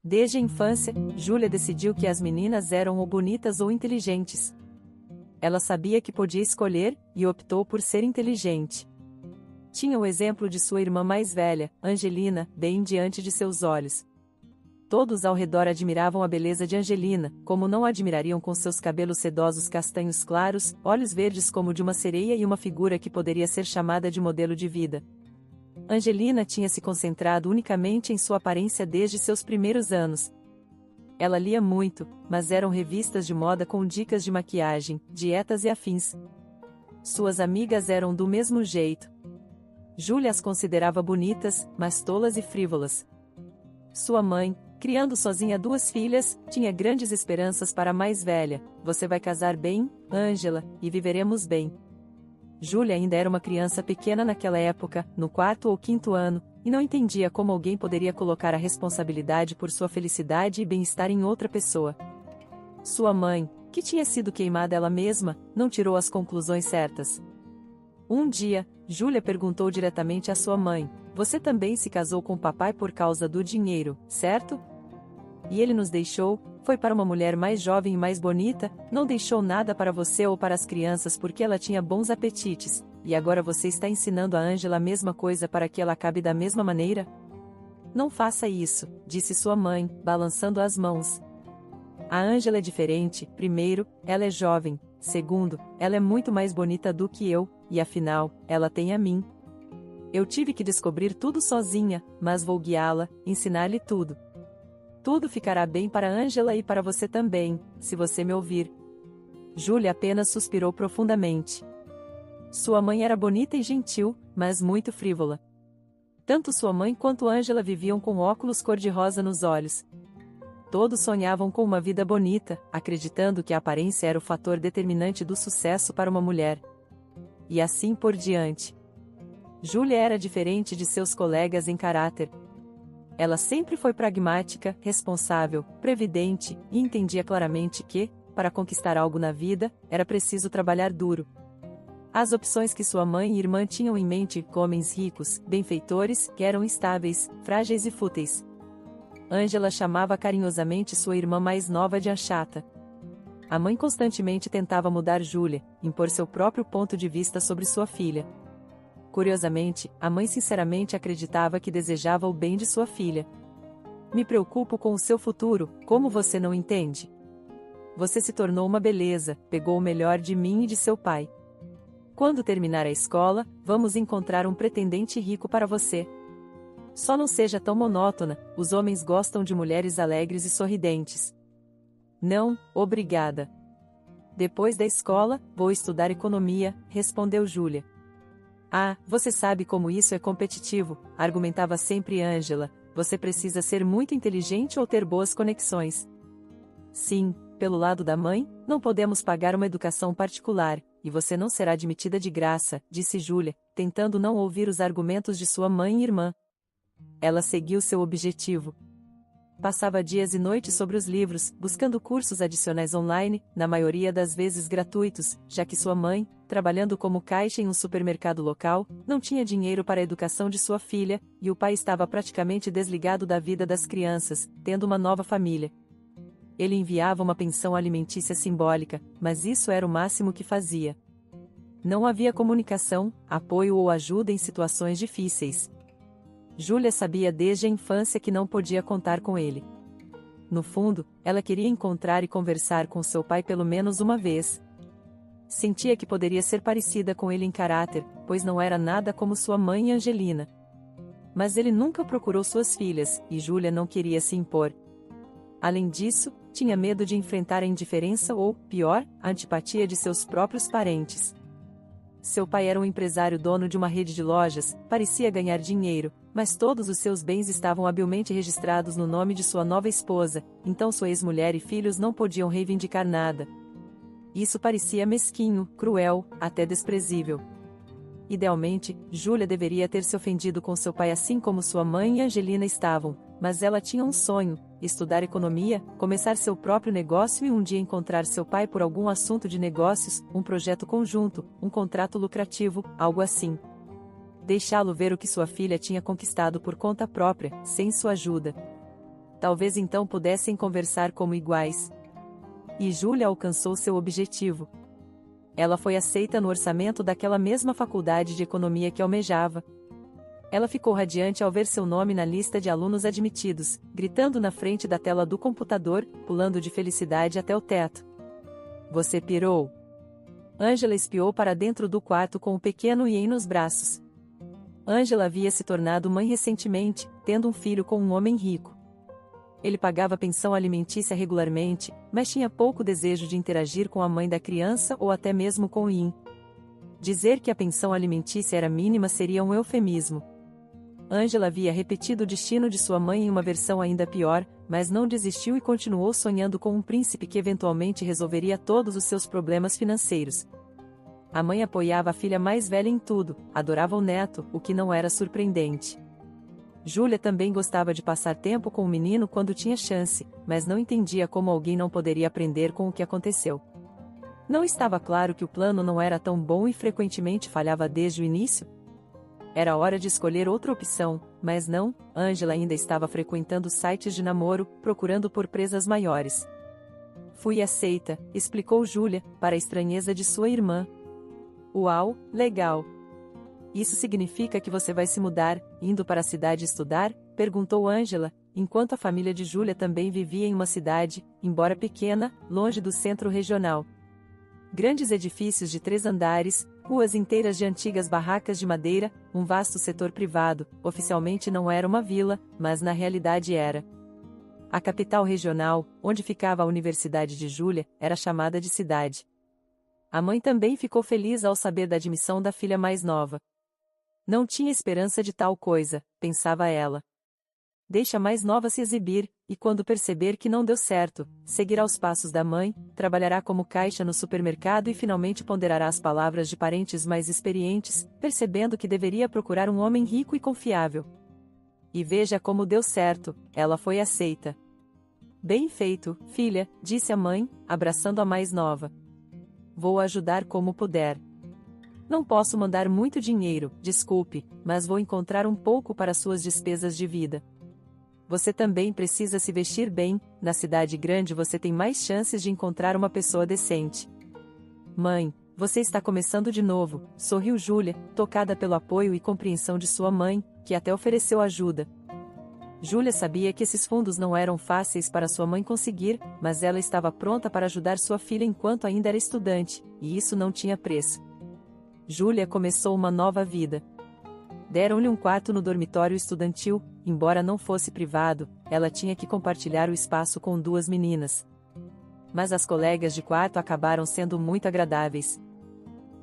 Desde a infância, Júlia decidiu que as meninas eram ou bonitas ou inteligentes. Ela sabia que podia escolher, e optou por ser inteligente. Tinha o exemplo de sua irmã mais velha, Angelina, bem diante de seus olhos. Todos ao redor admiravam a beleza de Angelina, como não a admirariam com seus cabelos sedosos castanhos claros, olhos verdes como de uma sereia e uma figura que poderia ser chamada de modelo de vida. Angelina tinha se concentrado unicamente em sua aparência desde seus primeiros anos. Ela lia muito, mas eram revistas de moda com dicas de maquiagem, dietas e afins. Suas amigas eram do mesmo jeito. Júlia as considerava bonitas, mas tolas e frívolas. Sua mãe, criando sozinha duas filhas, tinha grandes esperanças para a mais velha: você vai casar bem, Ângela, e viveremos bem. Júlia ainda era uma criança pequena naquela época, no 4º ou 5º ano, e não entendia como alguém poderia colocar a responsabilidade por sua felicidade e bem-estar em outra pessoa. Sua mãe, que tinha sido queimada ela mesma, não tirou as conclusões certas. Um dia, Júlia perguntou diretamente à sua mãe: você também se casou com o papai por causa do dinheiro, certo? E ele nos deixou, foi para uma mulher mais jovem e mais bonita, não deixou nada para você ou para as crianças porque ela tinha bons apetites, e agora você está ensinando a Ângela a mesma coisa para que ela acabe da mesma maneira? Não faça isso, disse sua mãe, balançando as mãos. A Ângela é diferente: primeiro, ela é jovem; segundo, ela é muito mais bonita do que eu, e afinal, ela tem a mim. Eu tive que descobrir tudo sozinha, mas vou guiá-la, ensinar-lhe tudo. Tudo ficará bem para Ângela e para você também, se você me ouvir. Júlia apenas suspirou profundamente. Sua mãe era bonita e gentil, mas muito frívola. Tanto sua mãe quanto Ângela viviam com óculos cor-de-rosa nos olhos. Todos sonhavam com uma vida bonita, acreditando que a aparência era o fator determinante do sucesso para uma mulher. E assim por diante. Júlia era diferente de seus colegas em caráter. Ela sempre foi pragmática, responsável, previdente, e entendia claramente que, para conquistar algo na vida, era preciso trabalhar duro. As opções que sua mãe e irmã tinham em mente: homens ricos, benfeitores, que eram instáveis, frágeis e fúteis. Ângela chamava carinhosamente sua irmã mais nova de a chata. A mãe constantemente tentava mudar Júlia, impor seu próprio ponto de vista sobre sua filha. Curiosamente, a mãe sinceramente acreditava que desejava o bem de sua filha. Me preocupo com o seu futuro, como você não entende? Você se tornou uma beleza, pegou o melhor de mim e de seu pai. Quando terminar a escola, vamos encontrar um pretendente rico para você. Só não seja tão monótona, os homens gostam de mulheres alegres e sorridentes. Não, obrigada. Depois da escola, vou estudar economia, respondeu Júlia. Ah, você sabe como isso é competitivo, argumentava sempre Ângela. Você precisa ser muito inteligente ou ter boas conexões. Sim, pelo lado da mãe, não podemos pagar uma educação particular, e você não será admitida de graça, disse Júlia, tentando não ouvir os argumentos de sua mãe e irmã. Ela seguiu seu objetivo. Passava dias e noites sobre os livros, buscando cursos adicionais online, na maioria das vezes gratuitos, já que sua mãe, trabalhando como caixa em um supermercado local, não tinha dinheiro para a educação de sua filha, e o pai estava praticamente desligado da vida das crianças, tendo uma nova família. Ele enviava uma pensão alimentícia simbólica, mas isso era o máximo que fazia. Não havia comunicação, apoio ou ajuda em situações difíceis. Júlia sabia desde a infância que não podia contar com ele. No fundo, ela queria encontrar e conversar com seu pai pelo menos uma vez. Sentia que poderia ser parecida com ele em caráter, pois não era nada como sua mãe Angelina. Mas ele nunca procurou suas filhas, e Júlia não queria se impor. Além disso, tinha medo de enfrentar a indiferença ou, pior, a antipatia de seus próprios parentes. Seu pai era um empresário dono de uma rede de lojas, parecia ganhar dinheiro, mas todos os seus bens estavam habilmente registrados no nome de sua nova esposa, então sua ex-mulher e filhos não podiam reivindicar nada. Isso parecia mesquinho, cruel, até desprezível. Idealmente, Júlia deveria ter se ofendido com seu pai assim como sua mãe e Angelina estavam, mas ela tinha um sonho: estudar economia, começar seu próprio negócio e um dia encontrar seu pai por algum assunto de negócios, um projeto conjunto, um contrato lucrativo, algo assim. Deixá-lo ver o que sua filha tinha conquistado por conta própria, sem sua ajuda. Talvez então pudessem conversar como iguais. E Júlia alcançou seu objetivo. Ela foi aceita no orçamento daquela mesma faculdade de economia que almejava. Ela ficou radiante ao ver seu nome na lista de alunos admitidos, gritando na frente da tela do computador, pulando de felicidade até o teto. Você pirou? Ângela espiou para dentro do quarto com o pequeno Ian nos braços. Ângela havia se tornado mãe recentemente, tendo um filho com um homem rico. Ele pagava pensão alimentícia regularmente, mas tinha pouco desejo de interagir com a mãe da criança ou até mesmo com o Ian. Dizer que a pensão alimentícia era mínima seria um eufemismo. Ângela havia repetido o destino de sua mãe em uma versão ainda pior, mas não desistiu e continuou sonhando com um príncipe que eventualmente resolveria todos os seus problemas financeiros. A mãe apoiava a filha mais velha em tudo, adorava o neto, o que não era surpreendente. Júlia também gostava de passar tempo com o menino quando tinha chance, mas não entendia como alguém não poderia aprender com o que aconteceu. Não estava claro que o plano não era tão bom e frequentemente falhava desde o início? Era hora de escolher outra opção, mas não, Ângela ainda estava frequentando sites de namoro, procurando por presas maiores. Fui aceita, explicou Júlia, para a estranheza de sua irmã. Uau, legal! Isso significa que você vai se mudar, indo para a cidade estudar? Perguntou Ângela, enquanto a família de Júlia também vivia em uma cidade, embora pequena, longe do centro regional. Grandes edifícios de 3 andares, ruas inteiras de antigas barracas de madeira, um vasto setor privado, oficialmente não era uma vila, mas na realidade era. A capital regional, onde ficava a Universidade de Júlia, era chamada de cidade. A mãe também ficou feliz ao saber da admissão da filha mais nova. Não tinha esperança de tal coisa, pensava ela. Deixa a mais nova se exibir, e quando perceber que não deu certo, seguirá os passos da mãe, trabalhará como caixa no supermercado e finalmente ponderará as palavras de parentes mais experientes, percebendo que deveria procurar um homem rico e confiável. E veja como deu certo, ela foi aceita. Bem feito, filha, disse a mãe, abraçando a mais nova. Vou ajudar como puder. Não posso mandar muito dinheiro, desculpe, mas vou encontrar um pouco para suas despesas de vida. Você também precisa se vestir bem, na cidade grande você tem mais chances de encontrar uma pessoa decente. Mãe, você está começando de novo, sorriu Júlia, tocada pelo apoio e compreensão de sua mãe, que até ofereceu ajuda. Júlia sabia que esses fundos não eram fáceis para sua mãe conseguir, mas ela estava pronta para ajudar sua filha enquanto ainda era estudante, e isso não tinha preço. Júlia começou uma nova vida. Deram-lhe um quarto no dormitório estudantil, embora não fosse privado, ela tinha que compartilhar o espaço com 2 meninas. Mas as colegas de quarto acabaram sendo muito agradáveis.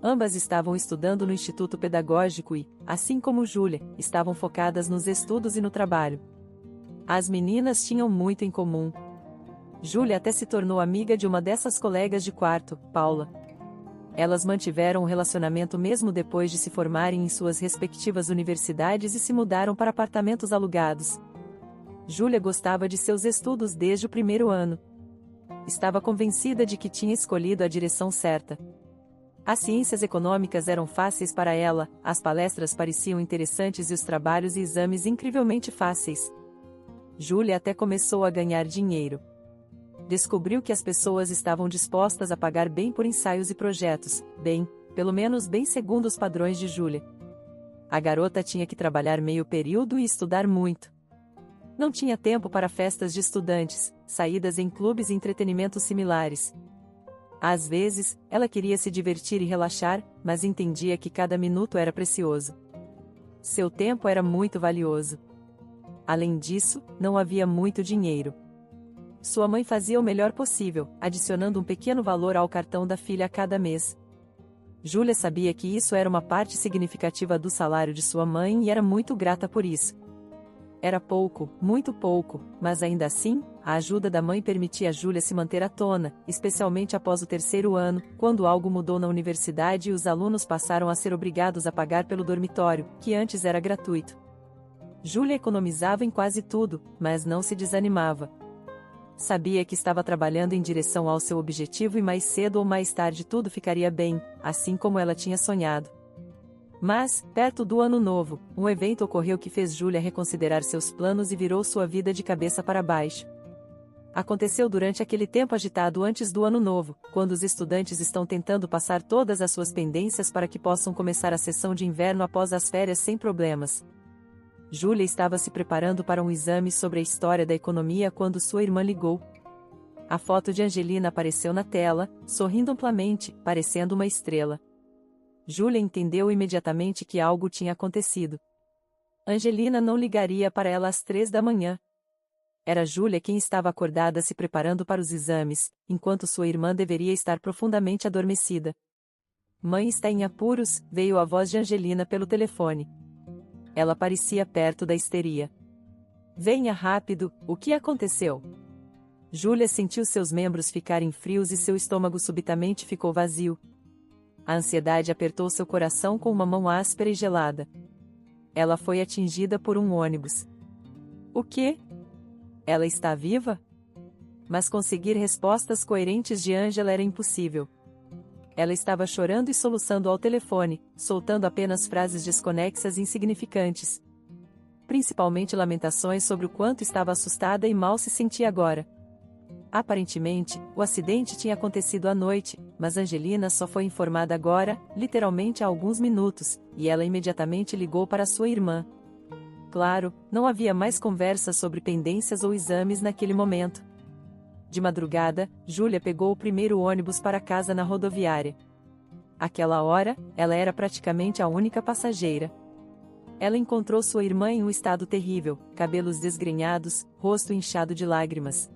Ambas estavam estudando no Instituto Pedagógico e, assim como Júlia, estavam focadas nos estudos e no trabalho. As meninas tinham muito em comum. Júlia até se tornou amiga de uma dessas colegas de quarto, Paula. Elas mantiveram um relacionamento mesmo depois de se formarem em suas respectivas universidades e se mudaram para apartamentos alugados. Júlia gostava de seus estudos desde o primeiro ano. Estava convencida de que tinha escolhido a direção certa. As ciências econômicas eram fáceis para ela, as palestras pareciam interessantes e os trabalhos e exames incrivelmente fáceis. Júlia até começou a ganhar dinheiro. Descobriu que as pessoas estavam dispostas a pagar bem por ensaios e projetos, bem, pelo menos bem segundo os padrões de Júlia. A garota tinha que trabalhar meio período e estudar muito. Não tinha tempo para festas de estudantes, saídas em clubes e entretenimentos similares. Às vezes, ela queria se divertir e relaxar, mas entendia que cada minuto era precioso. Seu tempo era muito valioso. Além disso, não havia muito dinheiro. Sua mãe fazia o melhor possível, adicionando um pequeno valor ao cartão da filha a cada mês. Júlia sabia que isso era uma parte significativa do salário de sua mãe e era muito grata por isso. Era pouco, muito pouco, mas ainda assim, a ajuda da mãe permitia a Júlia se manter à tona, especialmente após o 3º ano, quando algo mudou na universidade e os alunos passaram a ser obrigados a pagar pelo dormitório, que antes era gratuito. Júlia economizava em quase tudo, mas não se desanimava. Sabia que estava trabalhando em direção ao seu objetivo e mais cedo ou mais tarde tudo ficaria bem, assim como ela tinha sonhado. Mas, perto do Ano Novo, um evento ocorreu que fez Júlia reconsiderar seus planos e virou sua vida de cabeça para baixo. Aconteceu durante aquele tempo agitado antes do Ano Novo, quando os estudantes estão tentando passar todas as suas pendências para que possam começar a sessão de inverno após as férias sem problemas. Júlia estava se preparando para um exame sobre a história da economia quando sua irmã ligou. A foto de Angelina apareceu na tela, sorrindo amplamente, parecendo uma estrela. Júlia entendeu imediatamente que algo tinha acontecido. Angelina não ligaria para ela às 3 da manhã. Era Júlia quem estava acordada se preparando para os exames, enquanto sua irmã deveria estar profundamente adormecida. Mãe está em apuros, veio a voz de Angelina pelo telefone. Ela parecia perto da histeria. Venha rápido, o que aconteceu? Júlia sentiu seus membros ficarem frios e seu estômago subitamente ficou vazio. A ansiedade apertou seu coração com uma mão áspera e gelada. Ela foi atingida por um ônibus. O quê? Ela está viva? Mas conseguir respostas coerentes de Angela era impossível. Ela estava chorando e soluçando ao telefone, soltando apenas frases desconexas e insignificantes. Principalmente lamentações sobre o quanto estava assustada e mal se sentia agora. Aparentemente, o acidente tinha acontecido à noite, mas Angelina só foi informada agora, literalmente há alguns minutos, e ela imediatamente ligou para sua irmã. Claro, não havia mais conversa sobre pendências ou exames naquele momento. De madrugada, Júlia pegou o primeiro ônibus para casa na rodoviária. Àquela hora, ela era praticamente a única passageira. Ela encontrou sua irmã em um estado terrível, cabelos desgrenhados, rosto inchado de lágrimas.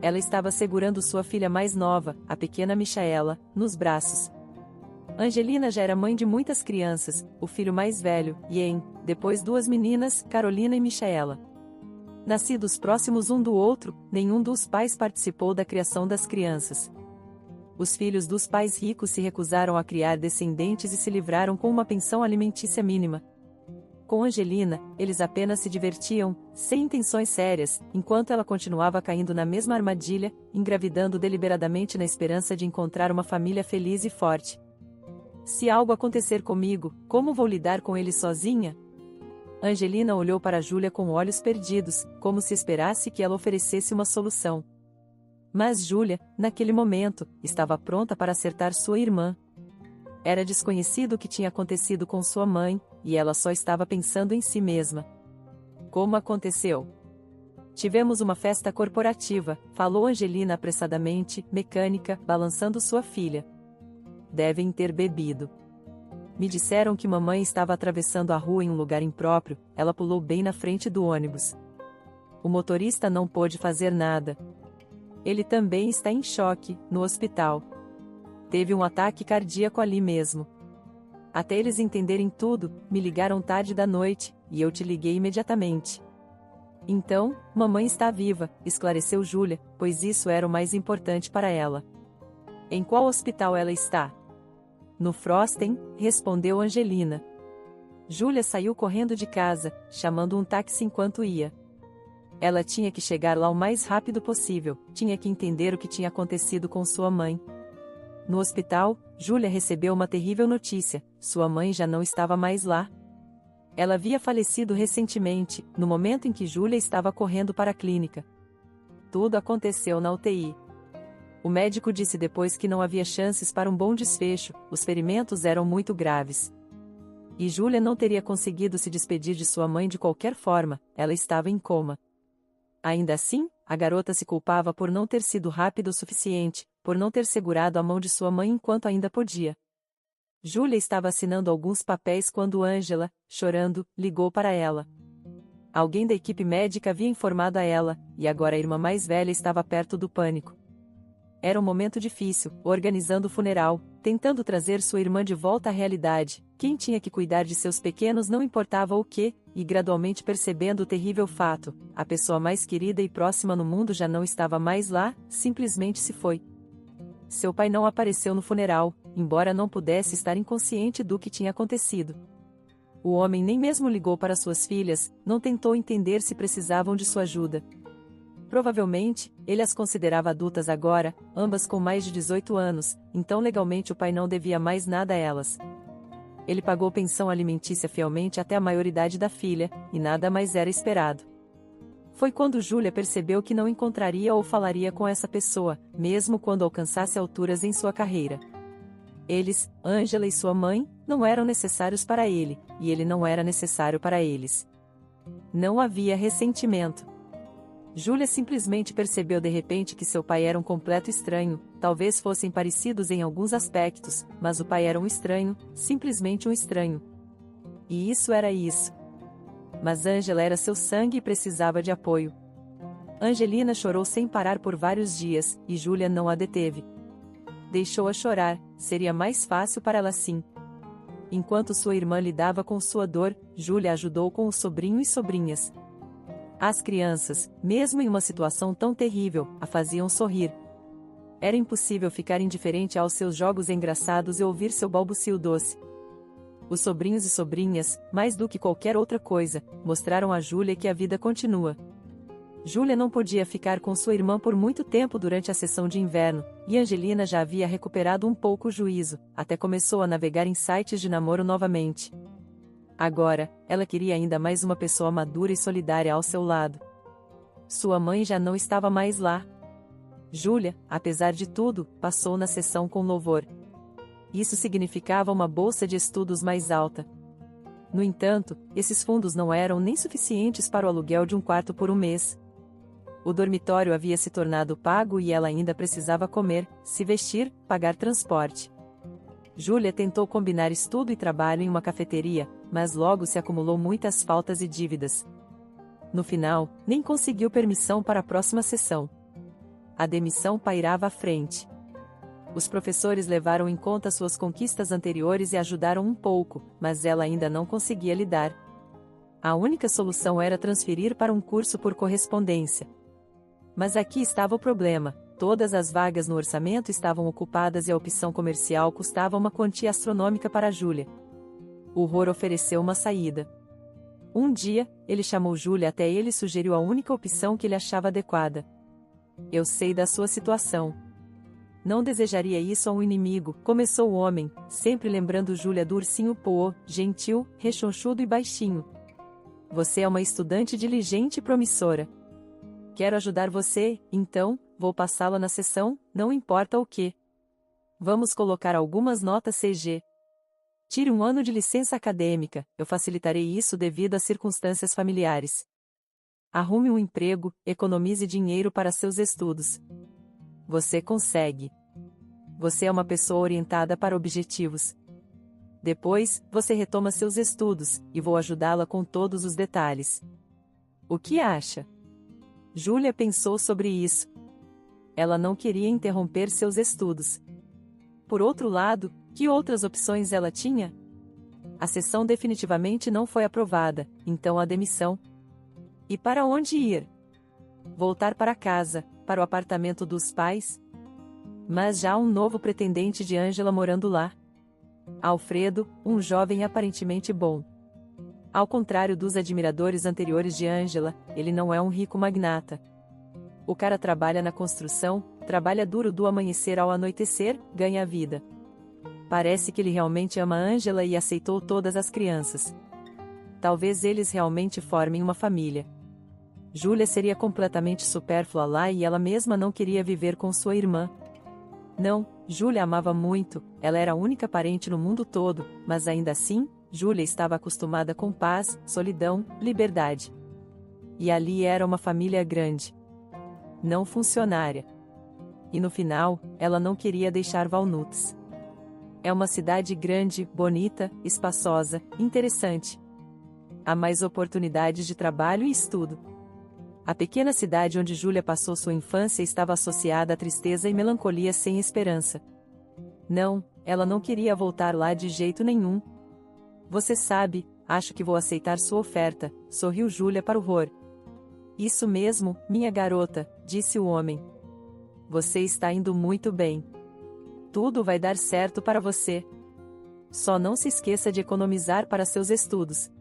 Ela estava segurando sua filha mais nova, a pequena Michaela, nos braços. Angelina já era mãe de muitas crianças, o filho mais velho, Ian, depois 2 meninas, Carolina e Michaela. Nascidos próximos um do outro, nenhum dos pais participou da criação das crianças. Os filhos dos pais ricos se recusaram a criar descendentes e se livraram com uma pensão alimentícia mínima. Com Angelina, eles apenas se divertiam, sem intenções sérias, enquanto ela continuava caindo na mesma armadilha, engravidando deliberadamente na esperança de encontrar uma família feliz e forte. Se algo acontecer comigo, como vou lidar com ele sozinha? Angelina olhou para Júlia com olhos perdidos, como se esperasse que ela oferecesse uma solução. Mas Júlia, naquele momento, estava pronta para acertar sua irmã. Era desconhecido o que tinha acontecido com sua mãe, e ela só estava pensando em si mesma. Como aconteceu? Tivemos uma festa corporativa, falou Angelina apressadamente, mecânica, balançando sua filha. Devem ter bebido. Me disseram que mamãe estava atravessando a rua em um lugar impróprio, ela pulou bem na frente do ônibus. O motorista não pôde fazer nada. Ele também está em choque, no hospital. Teve um ataque cardíaco ali mesmo. Até eles entenderem tudo, me ligaram tarde da noite, e eu te liguei imediatamente. Então, mamãe está viva, esclareceu Júlia, pois isso era o mais importante para ela. Em qual hospital ela está? No Frosten, respondeu Angelina. Júlia saiu correndo de casa, chamando um táxi enquanto ia. Ela tinha que chegar lá o mais rápido possível, tinha que entender o que tinha acontecido com sua mãe. No hospital, Júlia recebeu uma terrível notícia: sua mãe já não estava mais lá. Ela havia falecido recentemente, no momento em que Júlia estava correndo para a clínica. Tudo aconteceu na UTI. O médico disse depois que não havia chances para um bom desfecho, os ferimentos eram muito graves. E Júlia não teria conseguido se despedir de sua mãe de qualquer forma, ela estava em coma. Ainda assim, a garota se culpava por não ter sido rápida o suficiente, por não ter segurado a mão de sua mãe enquanto ainda podia. Júlia estava assinando alguns papéis quando Angela, chorando, ligou para ela. Alguém da equipe médica havia informado a ela, e agora a irmã mais velha estava perto do pânico. Era um momento difícil, organizando o funeral, tentando trazer sua irmã de volta à realidade. Quem tinha que cuidar de seus pequenos não importava o que, e gradualmente percebendo o terrível fato, a pessoa mais querida e próxima no mundo já não estava mais lá, simplesmente se foi. Seu pai não apareceu no funeral, embora não pudesse estar inconsciente do que tinha acontecido. O homem nem mesmo ligou para suas filhas, não tentou entender se precisavam de sua ajuda. Provavelmente, ele as considerava adultas agora, ambas com mais de 18 anos, então legalmente o pai não devia mais nada a elas. Ele pagou pensão alimentícia fielmente até a maioridade da filha, e nada mais era esperado. Foi quando Júlia percebeu que não encontraria ou falaria com essa pessoa, mesmo quando alcançasse alturas em sua carreira. Eles, Ângela e sua mãe, não eram necessários para ele, e ele não era necessário para eles. Não havia ressentimento. Júlia simplesmente percebeu de repente que seu pai era um completo estranho, talvez fossem parecidos em alguns aspectos, mas o pai era um estranho, simplesmente um estranho. E isso era isso. Mas Ângela era seu sangue e precisava de apoio. Angelina chorou sem parar por vários dias, e Júlia não a deteve. Deixou-a chorar, seria mais fácil para ela assim. Enquanto sua irmã lidava com sua dor, Júlia ajudou com o sobrinho e sobrinhas. As crianças, mesmo em uma situação tão terrível, a faziam sorrir. Era impossível ficar indiferente aos seus jogos engraçados e ouvir seu balbucio doce. Os sobrinhos e sobrinhas, mais do que qualquer outra coisa, mostraram a Júlia que a vida continua. Júlia não podia ficar com sua irmã por muito tempo durante a sessão de inverno, e Angelina já havia recuperado um pouco o juízo, até começou a navegar em sites de namoro novamente. Agora, ela queria ainda mais uma pessoa madura e solidária ao seu lado. Sua mãe já não estava mais lá. Júlia, apesar de tudo, passou na sessão com louvor. Isso significava uma bolsa de estudos mais alta. No entanto, esses fundos não eram nem suficientes para o aluguel de um quarto por um mês. O dormitório havia se tornado pago e ela ainda precisava comer, se vestir, pagar transporte. Júlia tentou combinar estudo e trabalho em uma cafeteria, mas logo se acumulou muitas faltas e dívidas. No final, nem conseguiu permissão para a próxima sessão. A demissão pairava à frente. Os professores levaram em conta suas conquistas anteriores e ajudaram um pouco, mas ela ainda não conseguia lidar. A única solução era transferir para um curso por correspondência. Mas aqui estava o problema: todas as vagas no orçamento estavam ocupadas e a opção comercial custava uma quantia astronômica para Júlia. O Horror ofereceu uma saída. Um dia, ele chamou Júlia até ele e sugeriu a única opção que ele achava adequada. Eu sei da sua situação. Não desejaria isso a um inimigo, começou o homem, sempre lembrando Júlia do ursinho Poô, gentil, rechonchudo e baixinho. Você é uma estudante diligente e promissora. Quero ajudar você, então, vou passá-la na sessão, não importa o que. Vamos colocar algumas notas CG. Tire um ano de licença acadêmica, eu facilitarei isso devido às circunstâncias familiares. Arrume um emprego, economize dinheiro para seus estudos. Você consegue. Você é uma pessoa orientada para objetivos. Depois, você retoma seus estudos, e vou ajudá-la com todos os detalhes. O que acha? Júlia pensou sobre isso. Ela não queria interromper seus estudos. Por outro lado, que outras opções ela tinha? A sessão definitivamente não foi aprovada, então a demissão. E para onde ir? Voltar para casa, para o apartamento dos pais? Mas já há um novo pretendente de Ângela morando lá. Alfredo, um jovem aparentemente bom. Ao contrário dos admiradores anteriores de Ângela, ele não é um rico magnata. O cara trabalha na construção, trabalha duro do amanhecer ao anoitecer, ganha a vida. Parece que ele realmente ama Ângela e aceitou todas as crianças. Talvez eles realmente formem uma família. Júlia seria completamente supérflua lá e ela mesma não queria viver com sua irmã. Não, Júlia amava muito, ela era a única parente no mundo todo, mas ainda assim, Júlia estava acostumada com paz, solidão, liberdade. E ali era uma família grande. Não funcionária. E no final, ela não queria deixar Walnuts. É uma cidade grande, bonita, espaçosa, interessante. Há mais oportunidades de trabalho e estudo. A pequena cidade onde Júlia passou sua infância estava associada à tristeza e melancolia sem esperança. Não, ela não queria voltar lá de jeito nenhum. Você sabe, acho que vou aceitar sua oferta, sorriu Júlia para o Horror. Isso mesmo, minha garota, disse o homem. Você está indo muito bem. Tudo vai dar certo para você. Só não se esqueça de economizar para seus estudos.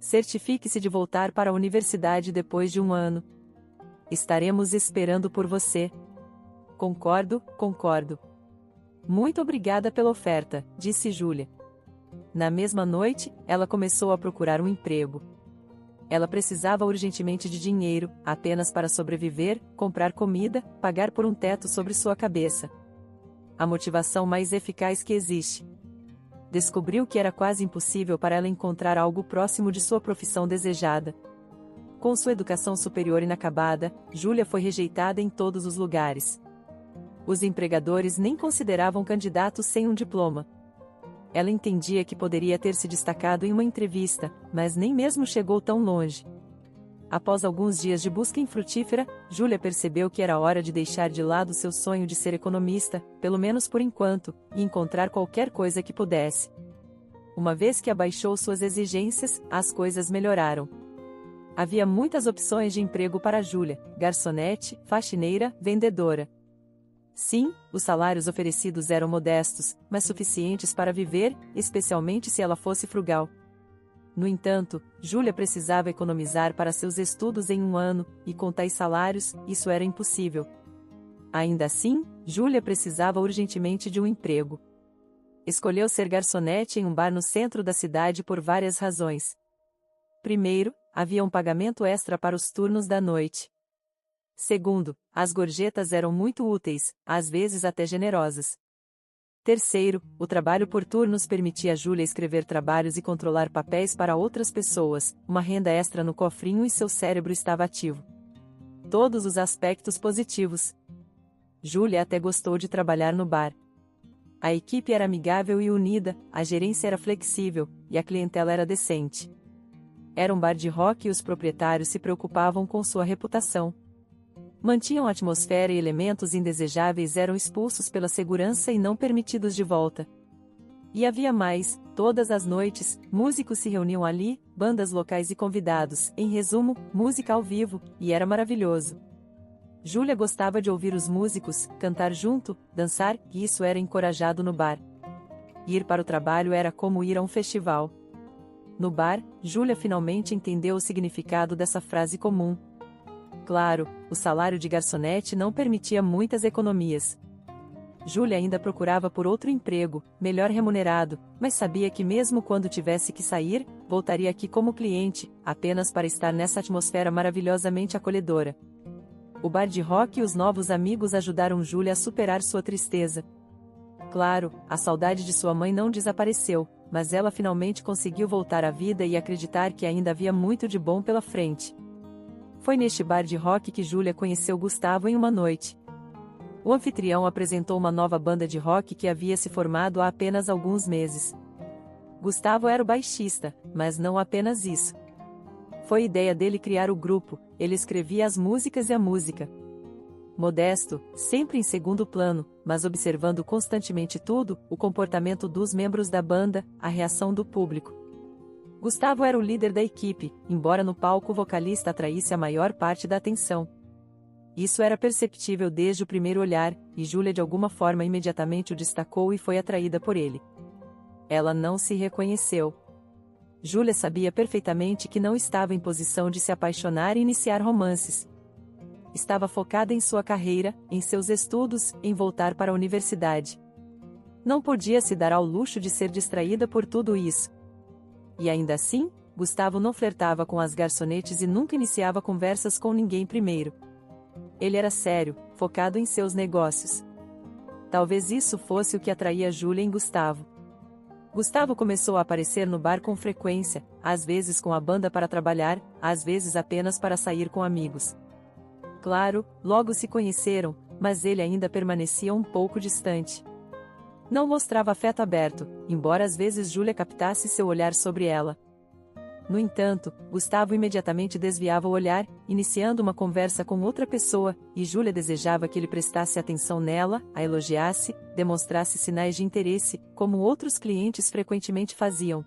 Certifique-se de voltar para a universidade depois de um ano. Estaremos esperando por você. Concordo, concordo. Muito obrigada pela oferta, disse Júlia. Na mesma noite, ela começou a procurar um emprego. Ela precisava urgentemente de dinheiro, apenas para sobreviver, comprar comida, pagar por um teto sobre sua cabeça. A motivação mais eficaz que existe. Descobriu que era quase impossível para ela encontrar algo próximo de sua profissão desejada. Com sua educação superior inacabada, Júlia foi rejeitada em todos os lugares. Os empregadores nem consideravam candidatos sem um diploma. Ela entendia que poderia ter se destacado em uma entrevista, mas nem mesmo chegou tão longe. Após alguns dias de busca infrutífera, Júlia percebeu que era hora de deixar de lado seu sonho de ser economista, pelo menos por enquanto, e encontrar qualquer coisa que pudesse. Uma vez que abaixou suas exigências, as coisas melhoraram. Havia muitas opções de emprego para Júlia: garçonete, faxineira, vendedora. Sim, os salários oferecidos eram modestos, mas suficientes para viver, especialmente se ela fosse frugal. No entanto, Júlia precisava economizar para seus estudos em um ano, e com tais salários, isso era impossível. Ainda assim, Júlia precisava urgentemente de um emprego. Escolheu ser garçonete em um bar no centro da cidade por várias razões. Primeiro, havia um pagamento extra para os turnos da noite. Segundo, as gorjetas eram muito úteis, às vezes até generosas. Terceiro, o trabalho por turnos permitia a Júlia escrever trabalhos e controlar papéis para outras pessoas, uma renda extra no cofrinho e seu cérebro estava ativo. Todos os aspectos positivos. Júlia até gostou de trabalhar no bar. A equipe era amigável e unida, a gerência era flexível, e a clientela era decente. Era um bar de rock e os proprietários se preocupavam com sua reputação. Mantinham a atmosfera e elementos indesejáveis eram expulsos pela segurança e não permitidos de volta. E havia mais: todas as noites, músicos se reuniam ali, bandas locais e convidados, em resumo, música ao vivo, e era maravilhoso. Júlia gostava de ouvir os músicos, cantar junto, dançar, e isso era encorajado no bar. Ir para o trabalho era como ir a um festival. No bar, Júlia finalmente entendeu o significado dessa frase comum. Claro, o salário de garçonete não permitia muitas economias. Júlia ainda procurava por outro emprego, melhor remunerado, mas sabia que mesmo quando tivesse que sair, voltaria aqui como cliente, apenas para estar nessa atmosfera maravilhosamente acolhedora. O bar de rock e os novos amigos ajudaram Júlia a superar sua tristeza. Claro, a saudade de sua mãe não desapareceu, mas ela finalmente conseguiu voltar à vida e acreditar que ainda havia muito de bom pela frente. Foi neste bar de rock que Júlia conheceu Gustavo em uma noite. O anfitrião apresentou uma nova banda de rock que havia se formado há apenas alguns meses. Gustavo era o baixista, mas não apenas isso. Foi ideia dele criar o grupo, ele escrevia as músicas e a música. Modesto, sempre em segundo plano, mas observando constantemente tudo, o comportamento dos membros da banda, a reação do público. Gustavo era o líder da equipe, embora no palco o vocalista atraísse a maior parte da atenção. Isso era perceptível desde o primeiro olhar, e Júlia de alguma forma imediatamente o destacou e foi atraída por ele. Ela não se reconheceu. Júlia sabia perfeitamente que não estava em posição de se apaixonar e iniciar romances. Estava focada em sua carreira, em seus estudos, em voltar para a universidade. Não podia se dar ao luxo de ser distraída por tudo isso. E ainda assim, Gustavo não flertava com as garçonetes e nunca iniciava conversas com ninguém primeiro. Ele era sério, focado em seus negócios. Talvez isso fosse o que atraía Júlia em Gustavo. Gustavo começou a aparecer no bar com frequência, às vezes com a banda para trabalhar, às vezes apenas para sair com amigos. Claro, logo se conheceram, mas ele ainda permanecia um pouco distante. Não mostrava afeto aberto, embora às vezes Júlia captasse seu olhar sobre ela. No entanto, Gustavo imediatamente desviava o olhar, iniciando uma conversa com outra pessoa, e Júlia desejava que ele prestasse atenção nela, a elogiasse, demonstrasse sinais de interesse, como outros clientes frequentemente faziam.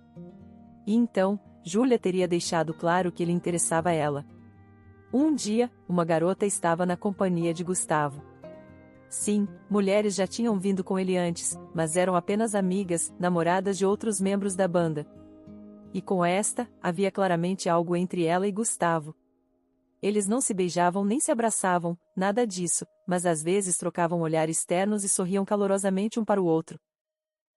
E então, Júlia teria deixado claro que ele interessava a ela. Um dia, uma garota estava na companhia de Gustavo. Sim, mulheres já tinham vindo com ele antes, mas eram apenas amigas, namoradas de outros membros da banda. E com esta, havia claramente algo entre ela e Gustavo. Eles não se beijavam nem se abraçavam, nada disso, mas às vezes trocavam olhares ternos e sorriam calorosamente um para o outro.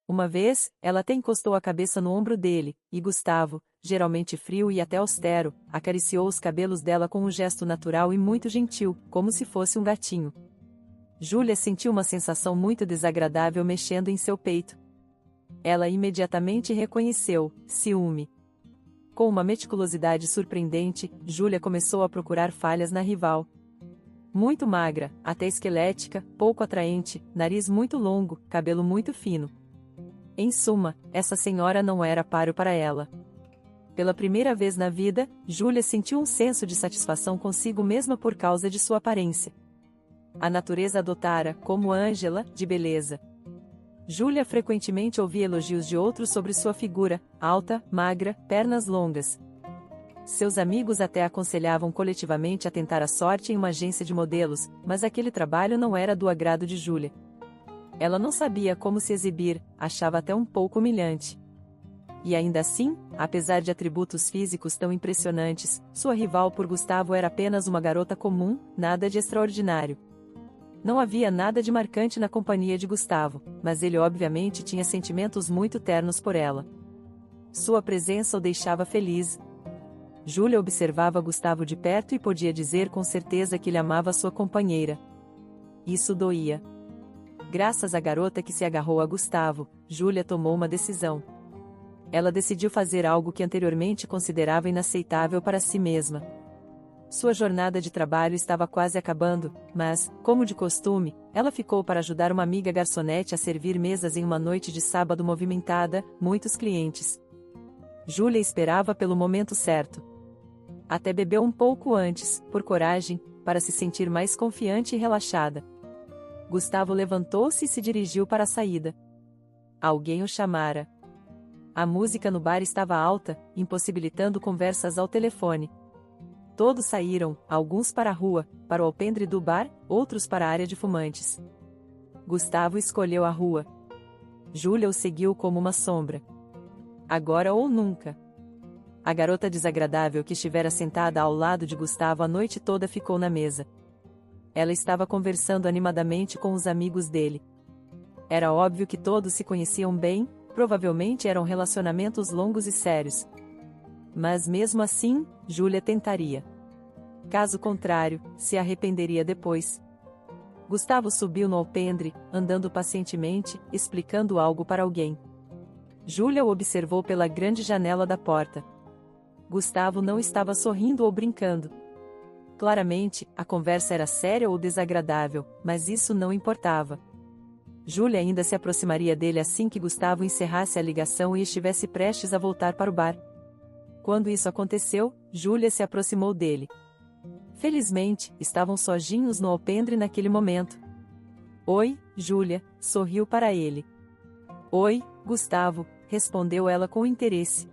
Uma vez, ela até encostou a cabeça no ombro dele, e Gustavo, geralmente frio e até austero, acariciou os cabelos dela com um gesto natural e muito gentil, como se fosse um gatinho. Júlia sentiu uma sensação muito desagradável mexendo em seu peito. Ela imediatamente reconheceu: ciúme. Com uma meticulosidade surpreendente, Júlia começou a procurar falhas na rival. Muito magra, até esquelética, pouco atraente, nariz muito longo, cabelo muito fino. Em suma, essa senhora não era páreo para ela. Pela primeira vez na vida, Júlia sentiu um senso de satisfação consigo mesma por causa de sua aparência. A natureza a dotara, como Ângela, de beleza. Júlia frequentemente ouvia elogios de outros sobre sua figura, alta, magra, pernas longas. Seus amigos até aconselhavam coletivamente a tentar a sorte em uma agência de modelos, mas aquele trabalho não era do agrado de Júlia. Ela não sabia como se exibir, achava até um pouco humilhante. E ainda assim, apesar de atributos físicos tão impressionantes, sua rival por Gustavo era apenas uma garota comum, nada de extraordinário. Não havia nada de marcante na companhia de Gustavo, mas ele obviamente tinha sentimentos muito ternos por ela. Sua presença o deixava feliz. Júlia observava Gustavo de perto e podia dizer com certeza que ele amava sua companheira. Isso doía. Graças à garota que se agarrou a Gustavo, Júlia tomou uma decisão. Ela decidiu fazer algo que anteriormente considerava inaceitável para si mesma. Sua jornada de trabalho estava quase acabando, mas, como de costume, ela ficou para ajudar uma amiga garçonete a servir mesas em uma noite de sábado movimentada, muitos clientes. Júlia esperava pelo momento certo. Até bebeu um pouco antes, por coragem, para se sentir mais confiante e relaxada. Gustavo levantou-se e se dirigiu para a saída. Alguém o chamara. A música no bar estava alta, impossibilitando conversas ao telefone. Todos saíram, alguns para a rua, para o alpendre do bar, outros para a área de fumantes. Gustavo escolheu a rua. Júlia o seguiu como uma sombra. Agora ou nunca. A garota desagradável que estivera sentada ao lado de Gustavo a noite toda ficou na mesa. Ela estava conversando animadamente com os amigos dele. Era óbvio que todos se conheciam bem, provavelmente eram relacionamentos longos e sérios. Mas mesmo assim, Júlia tentaria. Caso contrário, se arrependeria depois. Gustavo subiu no alpendre, andando pacientemente, explicando algo para alguém. Júlia o observou pela grande janela da porta. Gustavo não estava sorrindo ou brincando. Claramente, a conversa era séria ou desagradável, mas isso não importava. Júlia ainda se aproximaria dele assim que Gustavo encerrasse a ligação e estivesse prestes a voltar para o bar. Quando isso aconteceu, Júlia se aproximou dele. Felizmente, estavam sozinhos no alpendre naquele momento. Oi, Júlia, sorriu para ele. Oi, Gustavo, respondeu ela com interesse.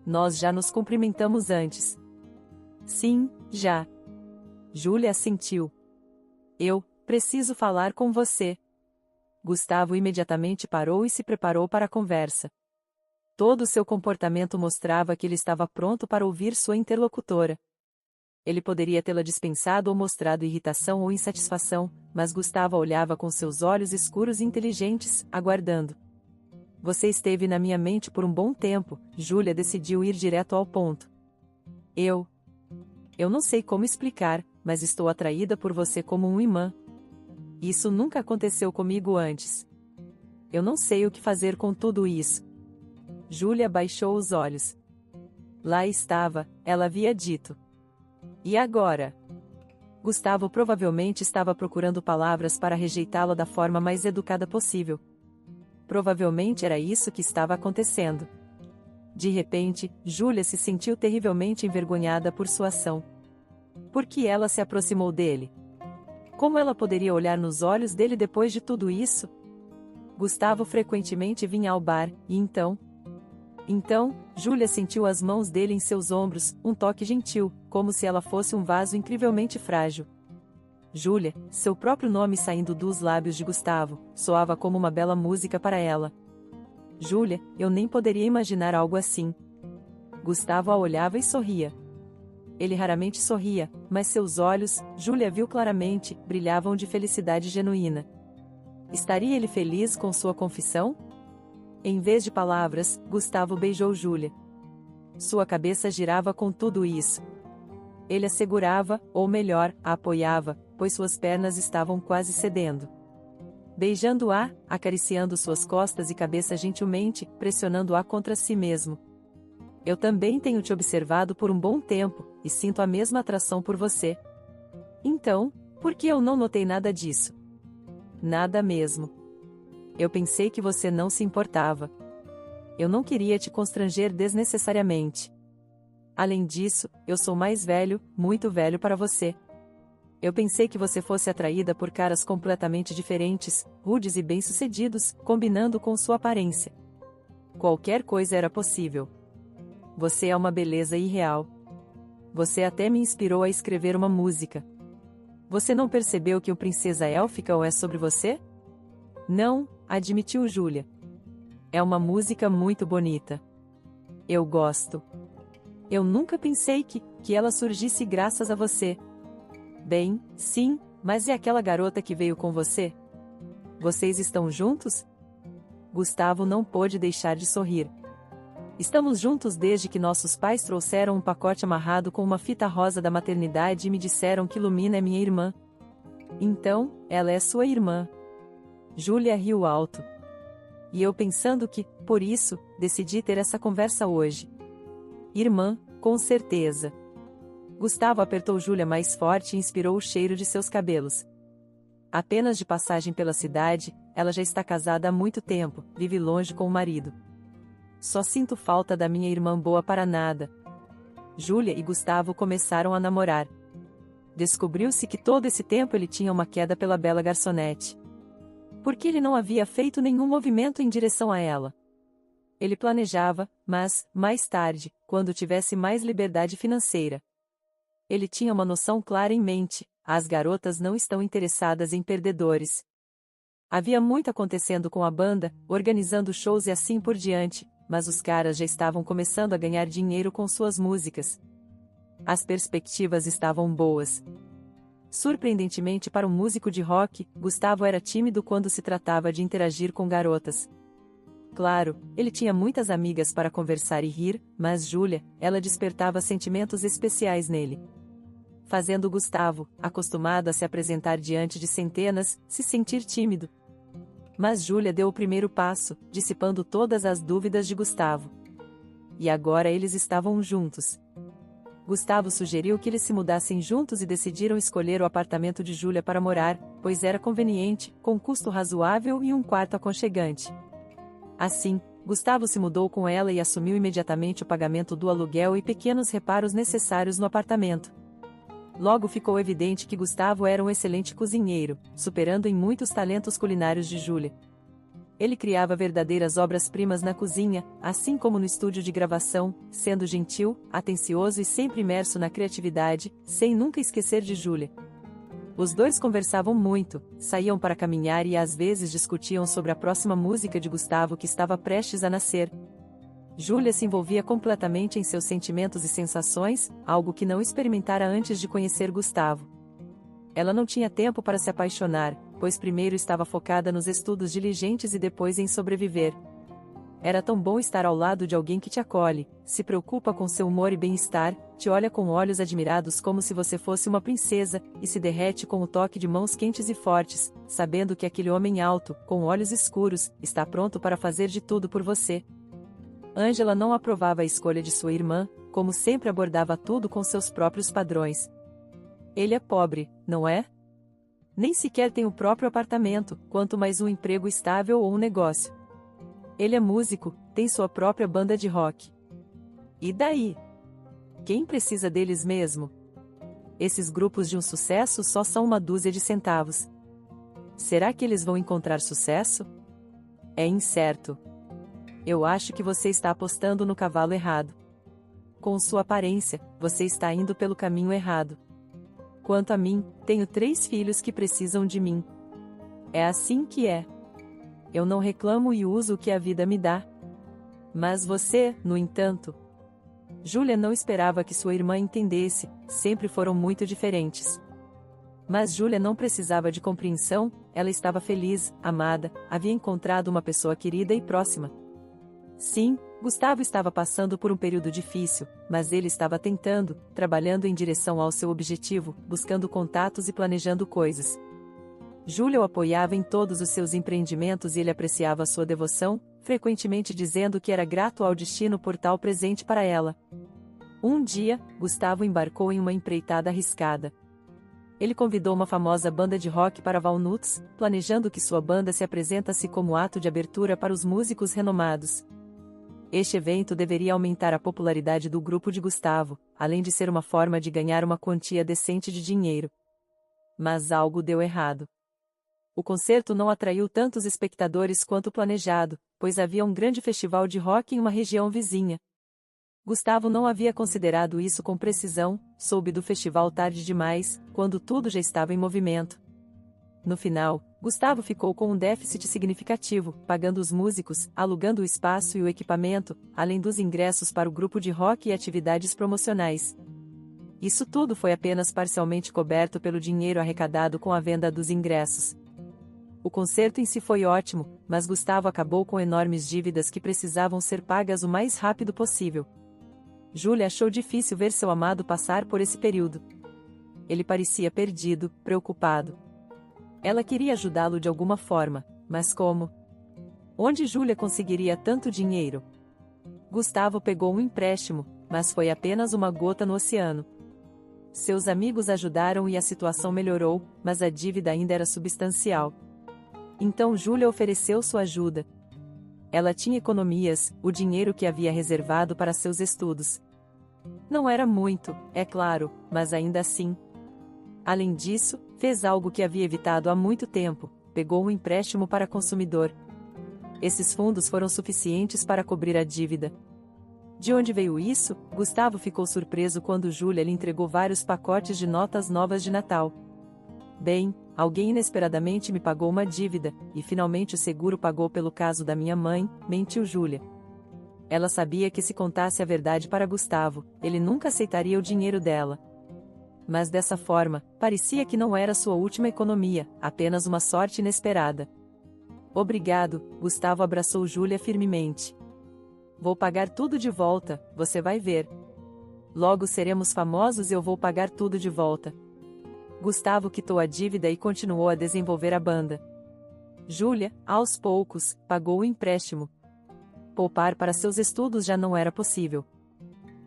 Nós já nos cumprimentamos antes. Sim, já. Júlia assentiu. Eu preciso falar com você. Gustavo imediatamente parou e se preparou para a conversa. Todo o seu comportamento mostrava que ele estava pronto para ouvir sua interlocutora. Ele poderia tê-la dispensado ou mostrado irritação ou insatisfação, mas Gustavo olhava com seus olhos escuros e inteligentes, aguardando. Você esteve na minha mente por um bom tempo, Júlia decidiu ir direto ao ponto. Eu não sei como explicar, mas estou atraída por você como um imã. Isso nunca aconteceu comigo antes. Eu não sei o que fazer com tudo isso. Júlia baixou os olhos. Lá estava, ela havia dito. E agora? Gustavo provavelmente estava procurando palavras para rejeitá-la da forma mais educada possível. Provavelmente era isso que estava acontecendo. De repente, Júlia se sentiu terrivelmente envergonhada por sua ação. Por que ela se aproximou dele? Como ela poderia olhar nos olhos dele depois de tudo isso? Gustavo frequentemente vinha ao bar, e então, Júlia sentiu as mãos dele em seus ombros, um toque gentil, como se ela fosse um vaso incrivelmente frágil. Júlia, seu próprio nome saindo dos lábios de Gustavo, soava como uma bela música para ela. Júlia, eu nem poderia imaginar algo assim. Gustavo a olhava e sorria. Ele raramente sorria, mas seus olhos, Júlia viu claramente, brilhavam de felicidade genuína. Estaria ele feliz com sua confissão? Em vez de palavras, Gustavo beijou Júlia. Sua cabeça girava com tudo isso. Ele a segurava, ou melhor, a apoiava, pois suas pernas estavam quase cedendo. Beijando-a, acariciando suas costas e cabeça gentilmente, pressionando-a contra si mesmo. Eu também tenho te observado por um bom tempo, e sinto a mesma atração por você. Então, por que eu não notei nada disso? Nada mesmo. Eu pensei que você não se importava. Eu não queria te constranger desnecessariamente. Além disso, eu sou mais velho, muito velho para você. Eu pensei que você fosse atraída por caras completamente diferentes, rudes e bem-sucedidos, combinando com sua aparência. Qualquer coisa era possível. Você é uma beleza irreal. Você até me inspirou a escrever uma música. Você não percebeu que o Princesa Élfica é sobre você? Não, admitiu Júlia. É uma música muito bonita. Eu gosto. Eu nunca pensei que ela surgisse graças a você. Bem, sim, mas e aquela garota que veio com você? Vocês estão juntos? Gustavo não pôde deixar de sorrir. Estamos juntos desde que nossos pais trouxeram um pacote amarrado com uma fita rosa da maternidade e me disseram que Lumina é minha irmã. Então, ela é sua irmã. Júlia riu alto. E eu pensando que, por isso, decidi ter essa conversa hoje. Irmã, com certeza. Gustavo apertou Júlia mais forte e inspirou o cheiro de seus cabelos. Apenas de passagem pela cidade, ela já está casada há muito tempo, vive longe com o marido. Só sinto falta da minha irmã boa para nada. Júlia e Gustavo começaram a namorar. Descobriu-se que todo esse tempo ele tinha uma queda pela bela garçonete. Porque ele não havia feito nenhum movimento em direção a ela. Ele planejava, mas, mais tarde, quando tivesse mais liberdade financeira. Ele tinha uma noção clara em mente: as garotas não estão interessadas em perdedores. Havia muito acontecendo com a banda, organizando shows e assim por diante, mas os caras já estavam começando a ganhar dinheiro com suas músicas. As perspectivas estavam boas. Surpreendentemente para um músico de rock, Gustavo era tímido quando se tratava de interagir com garotas. Claro, ele tinha muitas amigas para conversar e rir, mas Júlia, ela despertava sentimentos especiais nele. Fazendo Gustavo, acostumado a se apresentar diante de centenas, se sentir tímido. Mas Júlia deu o primeiro passo, dissipando todas as dúvidas de Gustavo. E agora eles estavam juntos. Gustavo sugeriu que eles se mudassem juntos e decidiram escolher o apartamento de Júlia para morar, pois era conveniente, com custo razoável e um quarto aconchegante. Assim, Gustavo se mudou com ela e assumiu imediatamente o pagamento do aluguel e pequenos reparos necessários no apartamento. Logo ficou evidente que Gustavo era um excelente cozinheiro, superando em muitos talentos culinários de Júlia. Ele criava verdadeiras obras-primas na cozinha, assim como no estúdio de gravação, sendo gentil, atencioso e sempre imerso na criatividade, sem nunca esquecer de Júlia. Os dois conversavam muito, saíam para caminhar e às vezes discutiam sobre a próxima música de Gustavo que estava prestes a nascer. Júlia se envolvia completamente em seus sentimentos e sensações, algo que não experimentara antes de conhecer Gustavo. Ela não tinha tempo para se apaixonar, pois primeiro estava focada nos estudos diligentes e depois em sobreviver. Era tão bom estar ao lado de alguém que te acolhe, se preocupa com seu humor e bem-estar, te olha com olhos admirados como se você fosse uma princesa, e se derrete com o toque de mãos quentes e fortes, sabendo que aquele homem alto, com olhos escuros, está pronto para fazer de tudo por você. Ângela não aprovava a escolha de sua irmã, como sempre abordava tudo com seus próprios padrões. Ele é pobre, não é? Nem sequer tem o próprio apartamento, quanto mais um emprego estável ou um negócio. Ele é músico, tem sua própria banda de rock. E daí? Quem precisa deles mesmo? Esses grupos de um sucesso só são uma dúzia de centavos. Será que eles vão encontrar sucesso? É incerto. Eu acho que você está apostando no cavalo errado. Com sua aparência, você está indo pelo caminho errado. Quanto a mim, tenho 3 filhos que precisam de mim. É assim que é. Eu não reclamo e uso o que a vida me dá. Mas você, no entanto... Júlia não esperava que sua irmã entendesse, sempre foram muito diferentes. Mas Júlia não precisava de compreensão, ela estava feliz, amada, havia encontrado uma pessoa querida e próxima. Sim, Gustavo estava passando por um período difícil, mas ele estava tentando, trabalhando em direção ao seu objetivo, buscando contatos e planejando coisas. Júlia o apoiava em todos os seus empreendimentos e ele apreciava sua devoção, frequentemente dizendo que era grato ao destino por tal presente para ela. Um dia, Gustavo embarcou em uma empreitada arriscada. Ele convidou uma famosa banda de rock para Walnuts, planejando que sua banda se apresentasse como ato de abertura para os músicos renomados. Este evento deveria aumentar a popularidade do grupo de Gustavo, além de ser uma forma de ganhar uma quantia decente de dinheiro. Mas algo deu errado. O concerto não atraiu tantos espectadores quanto planejado, pois havia um grande festival de rock em uma região vizinha. Gustavo não havia considerado isso com precisão, soube do festival tarde demais, quando tudo já estava em movimento. No final, Gustavo ficou com um déficit significativo, pagando os músicos, alugando o espaço e o equipamento, além dos ingressos para o grupo de rock e atividades promocionais. Isso tudo foi apenas parcialmente coberto pelo dinheiro arrecadado com a venda dos ingressos. O concerto em si foi ótimo, mas Gustavo acabou com enormes dívidas que precisavam ser pagas o mais rápido possível. Júlia achou difícil ver seu amado passar por esse período. Ele parecia perdido, preocupado. Ela queria ajudá-lo de alguma forma, mas como? Onde Júlia conseguiria tanto dinheiro? Gustavo pegou um empréstimo, mas foi apenas uma gota no oceano. Seus amigos ajudaram e a situação melhorou, mas a dívida ainda era substancial. Então Júlia ofereceu sua ajuda. Ela tinha economias, o dinheiro que havia reservado para seus estudos. Não era muito, é claro, mas ainda assim. Além disso, fez algo que havia evitado há muito tempo, pegou um empréstimo para consumidor. Esses fundos foram suficientes para cobrir a dívida. De onde veio isso? Gustavo ficou surpreso quando Júlia lhe entregou vários pacotes de notas novas de Natal. Bem, alguém inesperadamente me pagou uma dívida, e finalmente o seguro pagou pelo caso da minha mãe, mentiu Júlia. Ela sabia que se contasse a verdade para Gustavo, ele nunca aceitaria o dinheiro dela. Mas dessa forma, parecia que não era sua última economia, apenas uma sorte inesperada. Obrigado, Gustavo abraçou Júlia firmemente. Vou pagar tudo de volta, você vai ver. Logo seremos famosos e eu vou pagar tudo de volta. Gustavo quitou a dívida e continuou a desenvolver a banda. Júlia, aos poucos, pagou o empréstimo. Poupar para seus estudos já não era possível.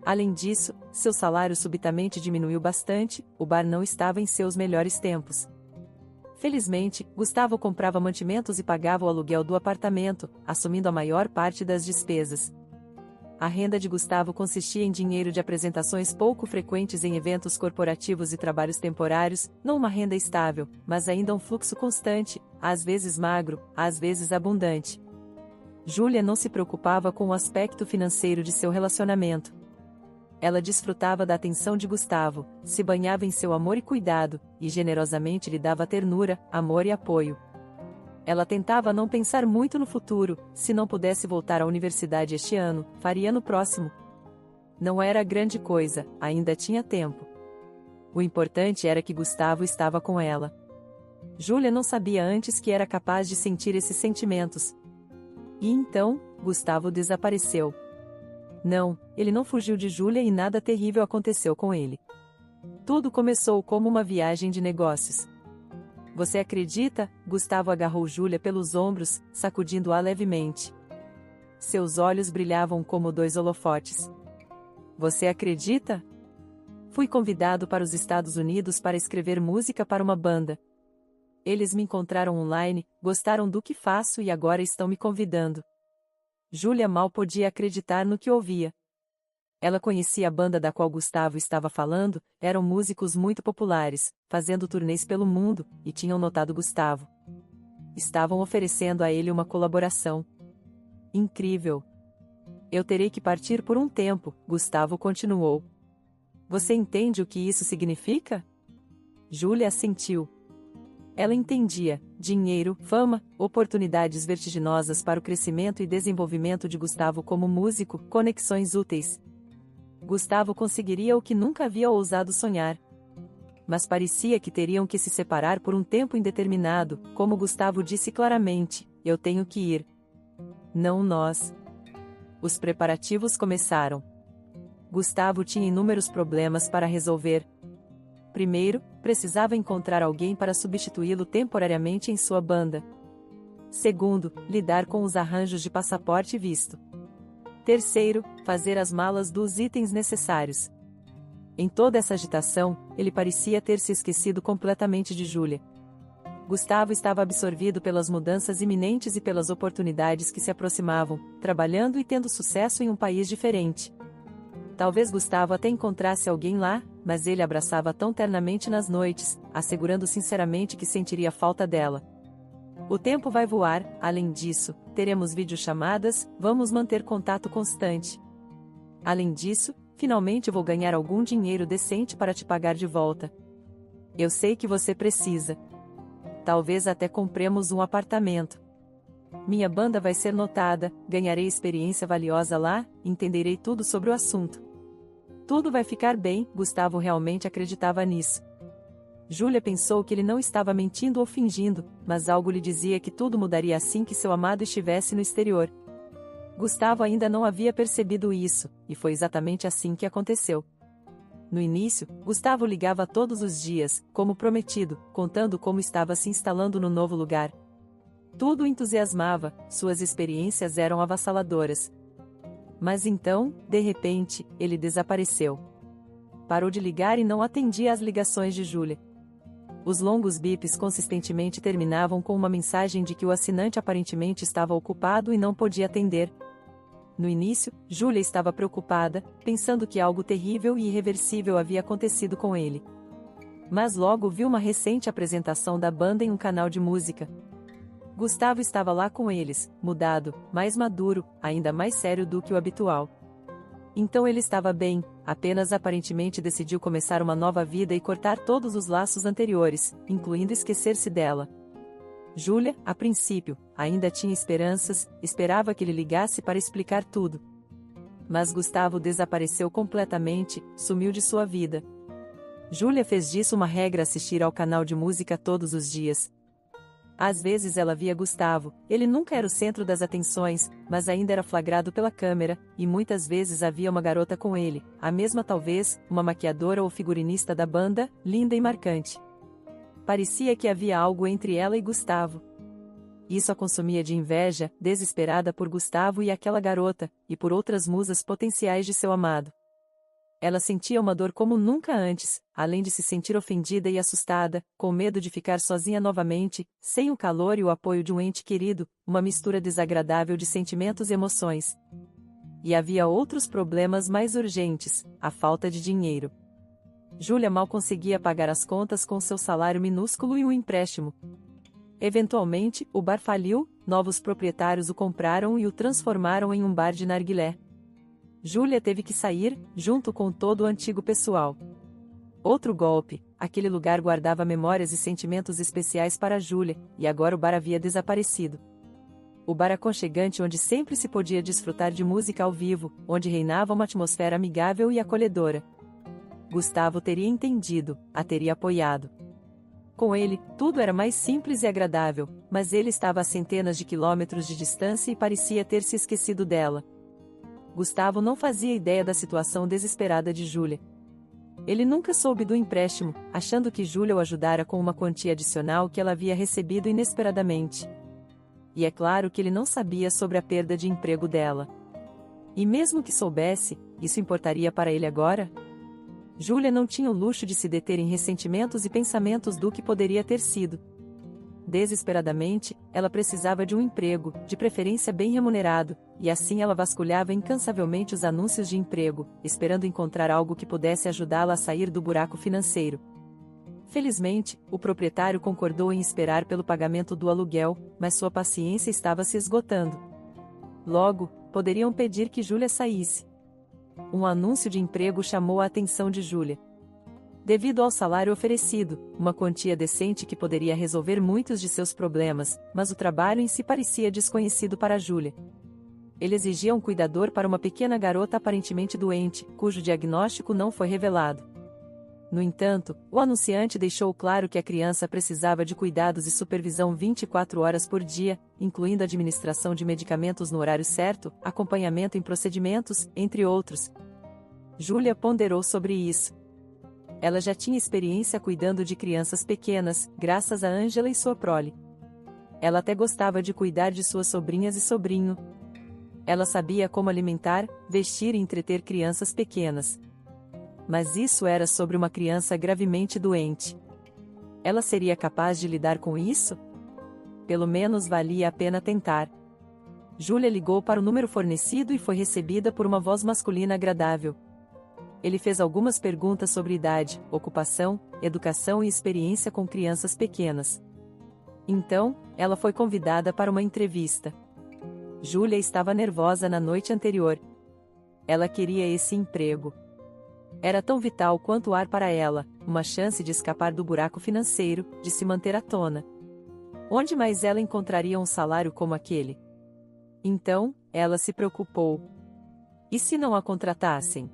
Além disso, seu salário subitamente diminuiu bastante, o bar não estava em seus melhores tempos. Felizmente, Gustavo comprava mantimentos e pagava o aluguel do apartamento, assumindo a maior parte das despesas. A renda de Gustavo consistia em dinheiro de apresentações pouco frequentes em eventos corporativos e trabalhos temporários, não uma renda estável, mas ainda um fluxo constante, às vezes magro, às vezes abundante. Júlia não se preocupava com o aspecto financeiro de seu relacionamento. Ela desfrutava da atenção de Gustavo, se banhava em seu amor e cuidado, e generosamente lhe dava ternura, amor e apoio. Ela tentava não pensar muito no futuro, se não pudesse voltar à universidade este ano, faria no próximo. Não era grande coisa, ainda tinha tempo. O importante era que Gustavo estava com ela. Júlia não sabia antes que era capaz de sentir esses sentimentos. E então, Gustavo desapareceu. Não, ele não fugiu de Júlia e nada terrível aconteceu com ele. Tudo começou como uma viagem de negócios. Você acredita? Gustavo agarrou Júlia pelos ombros, sacudindo-a levemente. Seus olhos brilhavam como dois holofotes. Você acredita? Fui convidado para os Estados Unidos para escrever música para uma banda. Eles me encontraram online, gostaram do que faço e agora estão me convidando. Júlia mal podia acreditar no que ouvia. Ela conhecia a banda da qual Gustavo estava falando, eram músicos muito populares, fazendo turnês pelo mundo, e tinham notado Gustavo. Estavam oferecendo a ele uma colaboração. Incrível! Eu terei que partir por um tempo, Gustavo continuou. Você entende o que isso significa? Júlia assentiu. Ela entendia: dinheiro, fama, oportunidades vertiginosas para o crescimento e desenvolvimento de Gustavo como músico, conexões úteis. Gustavo conseguiria o que nunca havia ousado sonhar. Mas parecia que teriam que se separar por um tempo indeterminado, como Gustavo disse claramente: eu tenho que ir. Não nós. Os preparativos começaram. Gustavo tinha inúmeros problemas para resolver. Primeiro, precisava encontrar alguém para substituí-lo temporariamente em sua banda. Segundo, lidar com os arranjos de passaporte e visto. Terceiro, fazer as malas dos itens necessários. Em toda essa agitação, ele parecia ter se esquecido completamente de Júlia. Gustavo estava absorvido pelas mudanças iminentes e pelas oportunidades que se aproximavam, trabalhando e tendo sucesso em um país diferente. Talvez Gustavo até encontrasse alguém lá, mas ele abraçava tão ternamente nas noites, assegurando sinceramente que sentiria falta dela. O tempo vai voar, além disso, teremos videochamadas, vamos manter contato constante. Além disso, finalmente vou ganhar algum dinheiro decente para te pagar de volta. Eu sei que você precisa. Talvez até compremos um apartamento. Minha banda vai ser notada, ganharei experiência valiosa lá, entenderei tudo sobre o assunto. Tudo vai ficar bem, Gustavo realmente acreditava nisso. Júlia pensou que ele não estava mentindo ou fingindo, mas algo lhe dizia que tudo mudaria assim que seu amado estivesse no exterior. Gustavo ainda não havia percebido isso, e foi exatamente assim que aconteceu. No início, Gustavo ligava todos os dias, como prometido, contando como estava se instalando no novo lugar. Tudo o entusiasmava, suas experiências eram avassaladoras. Mas então, de repente, ele desapareceu. Parou de ligar e não atendia às ligações de Júlia. Os longos bips consistentemente terminavam com uma mensagem de que o assinante aparentemente estava ocupado e não podia atender. No início, Júlia estava preocupada, pensando que algo terrível e irreversível havia acontecido com ele. Mas logo viu uma recente apresentação da banda em um canal de música. Gustavo estava lá com eles, mudado, mais maduro, ainda mais sério do que o habitual. Então ele estava bem, apenas aparentemente decidiu começar uma nova vida e cortar todos os laços anteriores, incluindo esquecer-se dela. Júlia, a princípio, ainda tinha esperanças, esperava que ele ligasse para explicar tudo. Mas Gustavo desapareceu completamente, sumiu de sua vida. Júlia fez disso uma regra assistir ao canal de música todos os dias. Às vezes ela via Gustavo, ele nunca era o centro das atenções, mas ainda era flagrado pela câmera, e muitas vezes havia uma garota com ele, a mesma talvez, uma maquiadora ou figurinista da banda, linda e marcante. Parecia que havia algo entre ela e Gustavo. Isso a consumia de inveja, desesperada por Gustavo e aquela garota, e por outras musas potenciais de seu amado. Ela sentia uma dor como nunca antes, além de se sentir ofendida e assustada, com medo de ficar sozinha novamente, sem o calor e o apoio de um ente querido, uma mistura desagradável de sentimentos e emoções. E havia outros problemas mais urgentes, a falta de dinheiro. Júlia mal conseguia pagar as contas com seu salário minúsculo e um empréstimo. Eventualmente, o bar faliu, novos proprietários o compraram e o transformaram em um bar de narguilé. Júlia teve que sair, junto com todo o antigo pessoal. Outro golpe, aquele lugar guardava memórias e sentimentos especiais para Júlia, e agora o bar havia desaparecido. O bar aconchegante onde sempre se podia desfrutar de música ao vivo, onde reinava uma atmosfera amigável e acolhedora. Gustavo teria entendido, a teria apoiado. Com ele, tudo era mais simples e agradável, mas ele estava a centenas de quilômetros de distância e parecia ter se esquecido dela. Gustavo não fazia ideia da situação desesperada de Júlia. Ele nunca soube do empréstimo, achando que Júlia o ajudara com uma quantia adicional que ela havia recebido inesperadamente. E é claro que ele não sabia sobre a perda de emprego dela. E mesmo que soubesse, isso importaria para ele agora? Júlia não tinha o luxo de se deter em ressentimentos e pensamentos do que poderia ter sido. Desesperadamente, ela precisava de um emprego, de preferência bem remunerado, e assim ela vasculhava incansavelmente os anúncios de emprego, esperando encontrar algo que pudesse ajudá-la a sair do buraco financeiro. Felizmente, o proprietário concordou em esperar pelo pagamento do aluguel, mas sua paciência estava se esgotando. Logo, poderiam pedir que Júlia saísse. Um anúncio de emprego chamou a atenção de Júlia. Devido ao salário oferecido, uma quantia decente que poderia resolver muitos de seus problemas, mas o trabalho em si parecia desconhecido para Júlia. Ele exigia um cuidador para uma pequena garota aparentemente doente, cujo diagnóstico não foi revelado. No entanto, o anunciante deixou claro que a criança precisava de cuidados e supervisão 24 horas por dia, incluindo administração de medicamentos no horário certo, acompanhamento em procedimentos, entre outros. Júlia ponderou sobre isso. Ela já tinha experiência cuidando de crianças pequenas, graças a Angela e sua prole. Ela até gostava de cuidar de suas sobrinhas e sobrinho. Ela sabia como alimentar, vestir e entreter crianças pequenas. Mas isso era sobre uma criança gravemente doente. Ela seria capaz de lidar com isso? Pelo menos valia a pena tentar. Júlia ligou para o número fornecido e foi recebida por uma voz masculina agradável. Ele fez algumas perguntas sobre idade, ocupação, educação e experiência com crianças pequenas. Então, ela foi convidada para uma entrevista. Júlia estava nervosa na noite anterior. Ela queria esse emprego. Era tão vital quanto o ar para ela, uma chance de escapar do buraco financeiro, de se manter à tona. Onde mais ela encontraria um salário como aquele? Então, ela se preocupou. E se não a contratassem?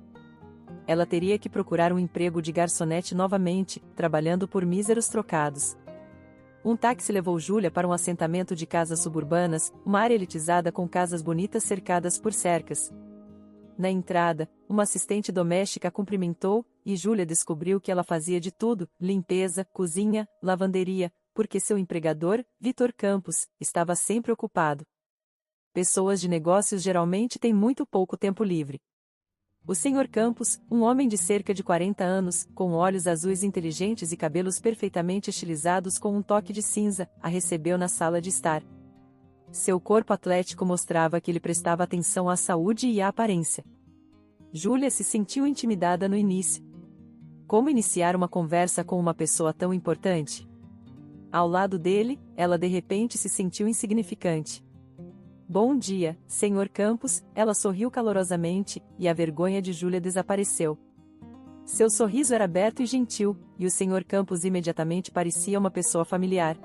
Ela teria que procurar um emprego de garçonete novamente, trabalhando por míseros trocados. Um táxi levou Júlia para um assentamento de casas suburbanas, uma área elitizada com casas bonitas cercadas por cercas. Na entrada, uma assistente doméstica a cumprimentou, e Júlia descobriu que ela fazia de tudo, limpeza, cozinha, lavanderia, porque seu empregador, Vitor Campos, estava sempre ocupado. Pessoas de negócios geralmente têm muito pouco tempo livre. O Sr. Campos, um homem de cerca de 40 anos, com olhos azuis inteligentes e cabelos perfeitamente estilizados com um toque de cinza, a recebeu na sala de estar. Seu corpo atlético mostrava que ele prestava atenção à saúde e à aparência. Júlia se sentiu intimidada no início. Como iniciar uma conversa com uma pessoa tão importante? Ao lado dele, ela de repente se sentiu insignificante. Bom dia, Sr. Campos, ela sorriu calorosamente, e a vergonha de Júlia desapareceu. Seu sorriso era aberto e gentil, e o Sr. Campos imediatamente parecia uma pessoa familiar.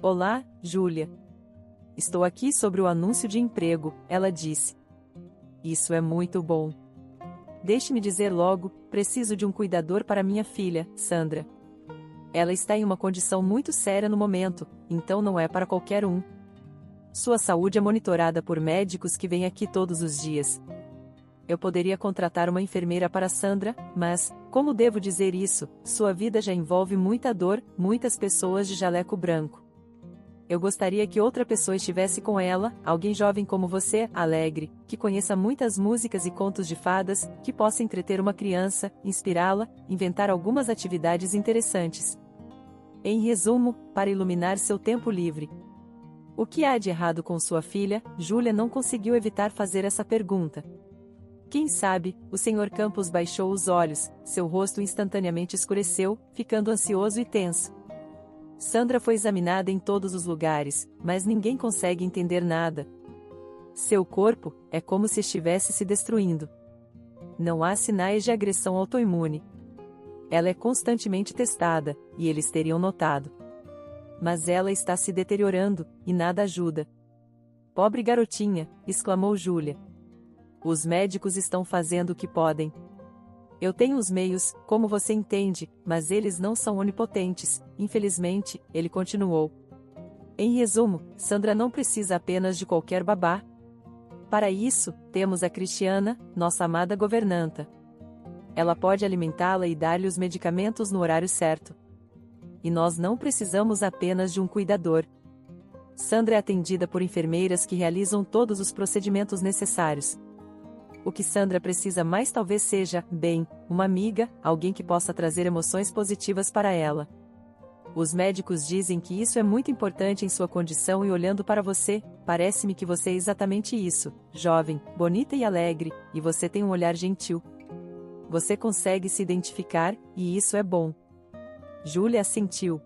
Olá, Júlia. Estou aqui sobre o anúncio de emprego, ela disse. Isso é muito bom. Deixe-me dizer logo, preciso de um cuidador para minha filha, Sandra. Ela está em uma condição muito séria no momento, então não é para qualquer um. Sua saúde é monitorada por médicos que vêm aqui todos os dias. Eu poderia contratar uma enfermeira para Sandra, mas, como devo dizer isso, sua vida já envolve muita dor, muitas pessoas de jaleco branco. Eu gostaria que outra pessoa estivesse com ela, alguém jovem como você, alegre, que conheça muitas músicas e contos de fadas, que possa entreter uma criança, inspirá-la, inventar algumas atividades interessantes. Em resumo, para iluminar seu tempo livre. O que há de errado com sua filha? Júlia não conseguiu evitar fazer essa pergunta. Quem sabe, o Sr. Campos baixou os olhos, seu rosto instantaneamente escureceu, ficando ansioso e tenso. Sandra foi examinada em todos os lugares, mas ninguém consegue entender nada. Seu corpo é como se estivesse se destruindo. Não há sinais de agressão autoimune. Ela é constantemente testada, e eles teriam notado. Mas ela está se deteriorando, e nada ajuda. Pobre garotinha, exclamou Júlia. Os médicos estão fazendo o que podem. Eu tenho os meios, como você entende, mas eles não são onipotentes, infelizmente, ele continuou. Em resumo, Sandra não precisa apenas de qualquer babá. Para isso, temos a Cristiana, nossa amada governanta. Ela pode alimentá-la e dar-lhe os medicamentos no horário certo. E nós não precisamos apenas de um cuidador. Sandra é atendida por enfermeiras que realizam todos os procedimentos necessários. O que Sandra precisa mais talvez seja, bem, uma amiga, alguém que possa trazer emoções positivas para ela. Os médicos dizem que isso é muito importante em sua condição e olhando para você, parece-me que você é exatamente isso, jovem, bonita e alegre, e você tem um olhar gentil. Você consegue se identificar, e isso é bom. Júlia assentiu.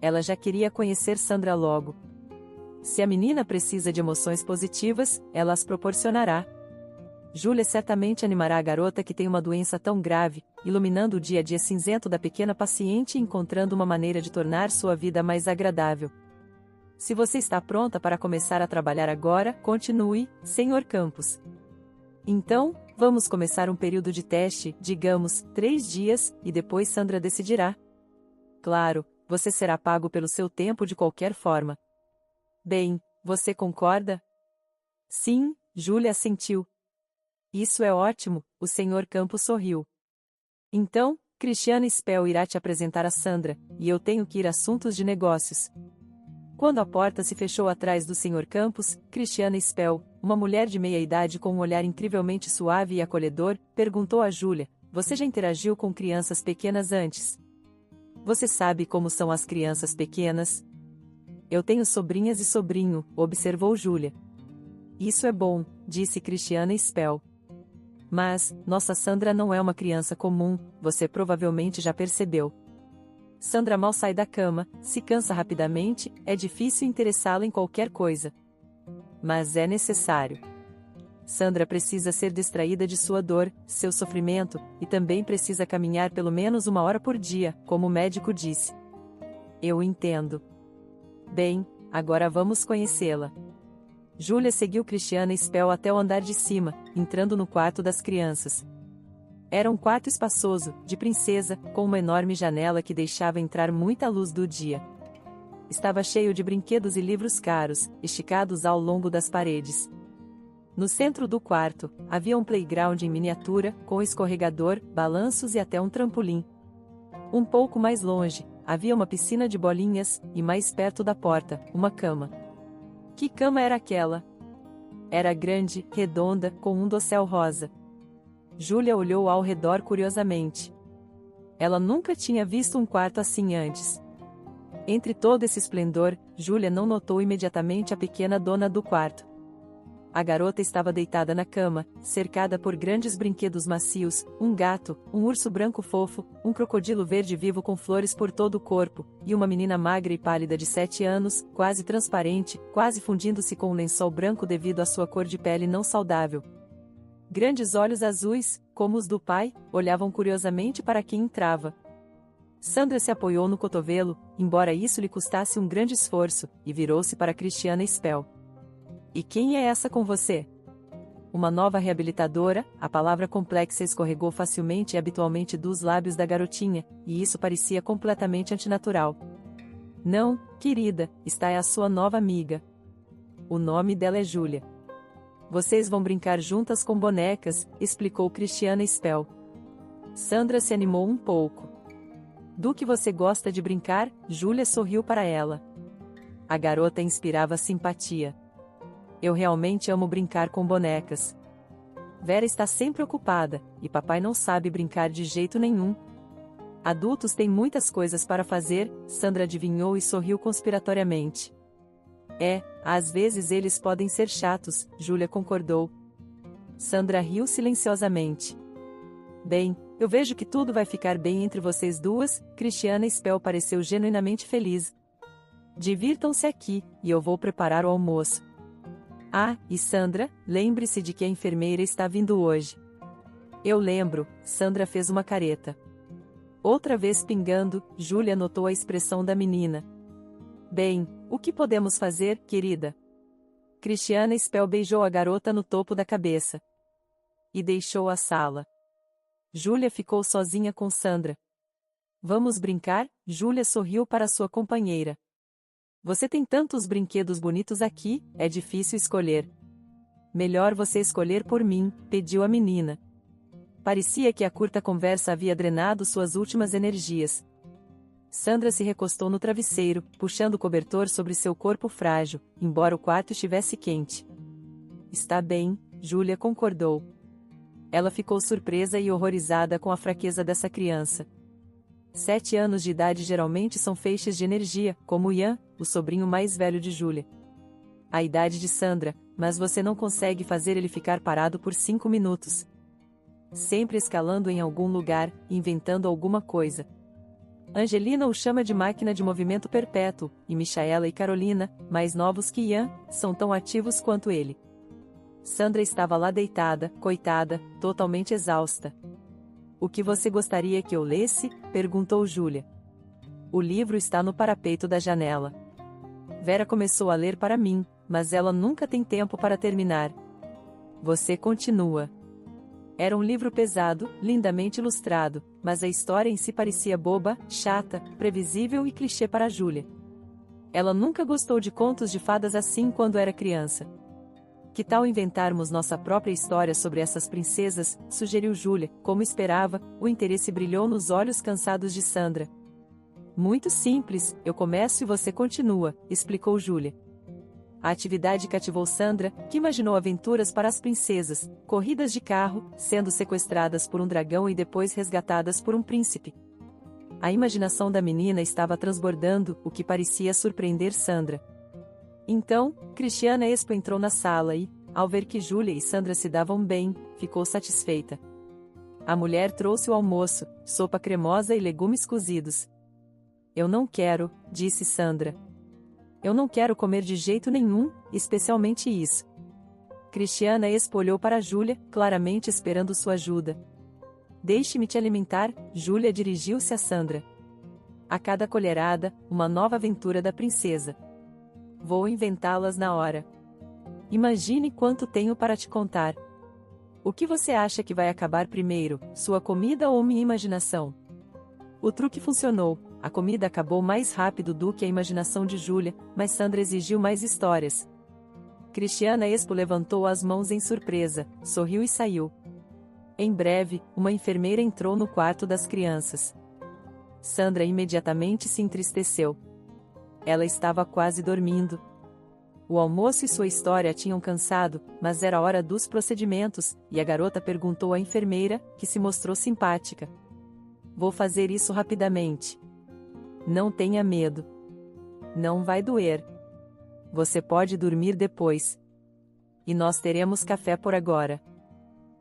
Ela já queria conhecer Sandra logo. Se a menina precisa de emoções positivas, ela as proporcionará. Júlia certamente animará a garota que tem uma doença tão grave, iluminando o dia a dia cinzento da pequena paciente e encontrando uma maneira de tornar sua vida mais agradável. Se você está pronta para começar a trabalhar agora, continue, Sr. Campos. Então, Vamos começar um período de teste, digamos, 3 dias, e depois Sandra decidirá. Claro, você será pago pelo seu tempo de qualquer forma. Bem, você concorda? Sim, Júlia assentiu. Isso é ótimo, o Sr. Campos sorriu. Então, Cristiana Spell irá te apresentar a Sandra, e eu tenho que ir a assuntos de negócios. Quando a porta se fechou atrás do Sr. Campos, Cristiana Spell, uma mulher de meia-idade com um olhar incrivelmente suave e acolhedor, perguntou a Júlia: você já interagiu com crianças pequenas antes? Você sabe como são as crianças pequenas? Eu tenho sobrinhas e sobrinho, observou Júlia. Isso é bom, disse Cristiana Spell. Mas, nossa Sandra não é uma criança comum, você provavelmente já percebeu. Sandra mal sai da cama, se cansa rapidamente, é difícil interessá-la em qualquer coisa. Mas é necessário. Sandra precisa ser distraída de sua dor, seu sofrimento, e também precisa caminhar pelo menos 1 hora por dia, como o médico disse. Eu entendo. Bem, agora vamos conhecê-la. Júlia seguiu Cristiana Spell até o andar de cima, entrando no quarto das crianças. Era um quarto espaçoso, de princesa, com uma enorme janela que deixava entrar muita luz do dia. Estava cheio de brinquedos e livros caros, esticados ao longo das paredes. No centro do quarto, havia um playground em miniatura, com escorregador, balanços e até um trampolim. Um pouco mais longe, havia uma piscina de bolinhas, e mais perto da porta, uma cama. Que cama era aquela? Era grande, redonda, com um dossel rosa. Júlia olhou ao redor curiosamente. Ela nunca tinha visto um quarto assim antes. Entre todo esse esplendor, Júlia não notou imediatamente a pequena dona do quarto. A garota estava deitada na cama, cercada por grandes brinquedos macios, um gato, um urso branco fofo, um crocodilo verde vivo com flores por todo o corpo, e uma menina magra e pálida de 7 anos, quase transparente, quase fundindo-se com um lençol branco devido à sua cor de pele não saudável. Grandes olhos azuis, como os do pai, olhavam curiosamente para quem entrava. Sandra se apoiou no cotovelo, embora isso lhe custasse um grande esforço, e virou-se para Cristiana Spell. E quem é essa com você? Uma nova reabilitadora, a palavra complexa escorregou facilmente e habitualmente dos lábios da garotinha, e isso parecia completamente antinatural. Não, querida, esta é a sua nova amiga. O nome dela é Júlia. Vocês vão brincar juntas com bonecas, explicou Cristiana Spell. Sandra se animou um pouco. Do que você gosta de brincar? Júlia sorriu para ela. A garota inspirava simpatia. Eu realmente amo brincar com bonecas. Vera está sempre ocupada, e papai não sabe brincar de jeito nenhum. Adultos têm muitas coisas para fazer, Sandra adivinhou e sorriu conspiratoriamente. Às vezes eles podem ser chatos, Júlia concordou. Sandra riu silenciosamente. Bem, eu vejo que tudo vai ficar bem entre vocês duas, Cristiana Spell pareceu genuinamente feliz. Divirtam-se aqui, e eu vou preparar o almoço. Ah, e Sandra, lembre-se de que a enfermeira está vindo hoje. Eu lembro, Sandra fez uma careta. Outra vez pingando, Júlia notou a expressão da menina. Bem, o que podemos fazer, querida? Cristiana Spell beijou a garota no topo da cabeça. E deixou a sala. Júlia ficou sozinha com Sandra. Vamos brincar? Júlia sorriu para sua companheira. Você tem tantos brinquedos bonitos aqui, é difícil escolher. Melhor você escolher por mim, pediu a menina. Parecia que a curta conversa havia drenado suas últimas energias. Sandra se recostou no travesseiro, puxando o cobertor sobre seu corpo frágil, embora o quarto estivesse quente. Está bem, Júlia concordou. Ela ficou surpresa e horrorizada com a fraqueza dessa criança. 7 anos de idade geralmente são feixes de energia, como Ian, o sobrinho mais velho de Júlia. A idade de Sandra, mas você não consegue fazer ele ficar parado por 5 minutos. Sempre escalando em algum lugar, inventando alguma coisa. Angelina o chama de máquina de movimento perpétuo, e Michaela e Carolina, mais novos que Ian, são tão ativos quanto ele. Sandra estava lá deitada, coitada, totalmente exausta. O que você gostaria que eu lesse? Perguntou Júlia. O livro está no parapeito da janela. Vera começou a ler para mim, mas ela nunca tem tempo para terminar. Você continua. Era um livro pesado, lindamente ilustrado, mas a história em si parecia boba, chata, previsível e clichê para Júlia. Ela nunca gostou de contos de fadas assim quando era criança. Que tal inventarmos nossa própria história sobre essas princesas? Sugeriu Júlia. Como esperava, o interesse brilhou nos olhos cansados de Sandra. Muito simples, eu começo e você continua, explicou Júlia. A atividade cativou Sandra, que imaginou aventuras para as princesas, corridas de carro, sendo sequestradas por um dragão e depois resgatadas por um príncipe. A imaginação da menina estava transbordando, o que parecia surpreender Sandra. Então, Cristiana Expo entrou na sala e, ao ver que Júlia e Sandra se davam bem, ficou satisfeita. A mulher trouxe o almoço, sopa cremosa e legumes cozidos. Eu não quero, disse Sandra. Eu não quero comer de jeito nenhum, especialmente isso. Cristiana Expo olhou para Júlia, claramente esperando sua ajuda. Deixe-me te alimentar, Júlia dirigiu-se a Sandra. A cada colherada, uma nova aventura da princesa. Vou inventá-las na hora. Imagine quanto tenho para te contar. O que você acha que vai acabar primeiro, sua comida ou minha imaginação? O truque funcionou, a comida acabou mais rápido do que a imaginação de Júlia, mas Sandra exigiu mais histórias. Cristiana Expo levantou as mãos em surpresa, sorriu e saiu. Em breve, uma enfermeira entrou no quarto das crianças. Sandra imediatamente se entristeceu. Ela estava quase dormindo. O almoço e sua história a tinham cansado, mas era hora dos procedimentos, e a garota perguntou à enfermeira, que se mostrou simpática. Vou fazer isso rapidamente. Não tenha medo. Não vai doer. Você pode dormir depois. E nós teremos café por agora.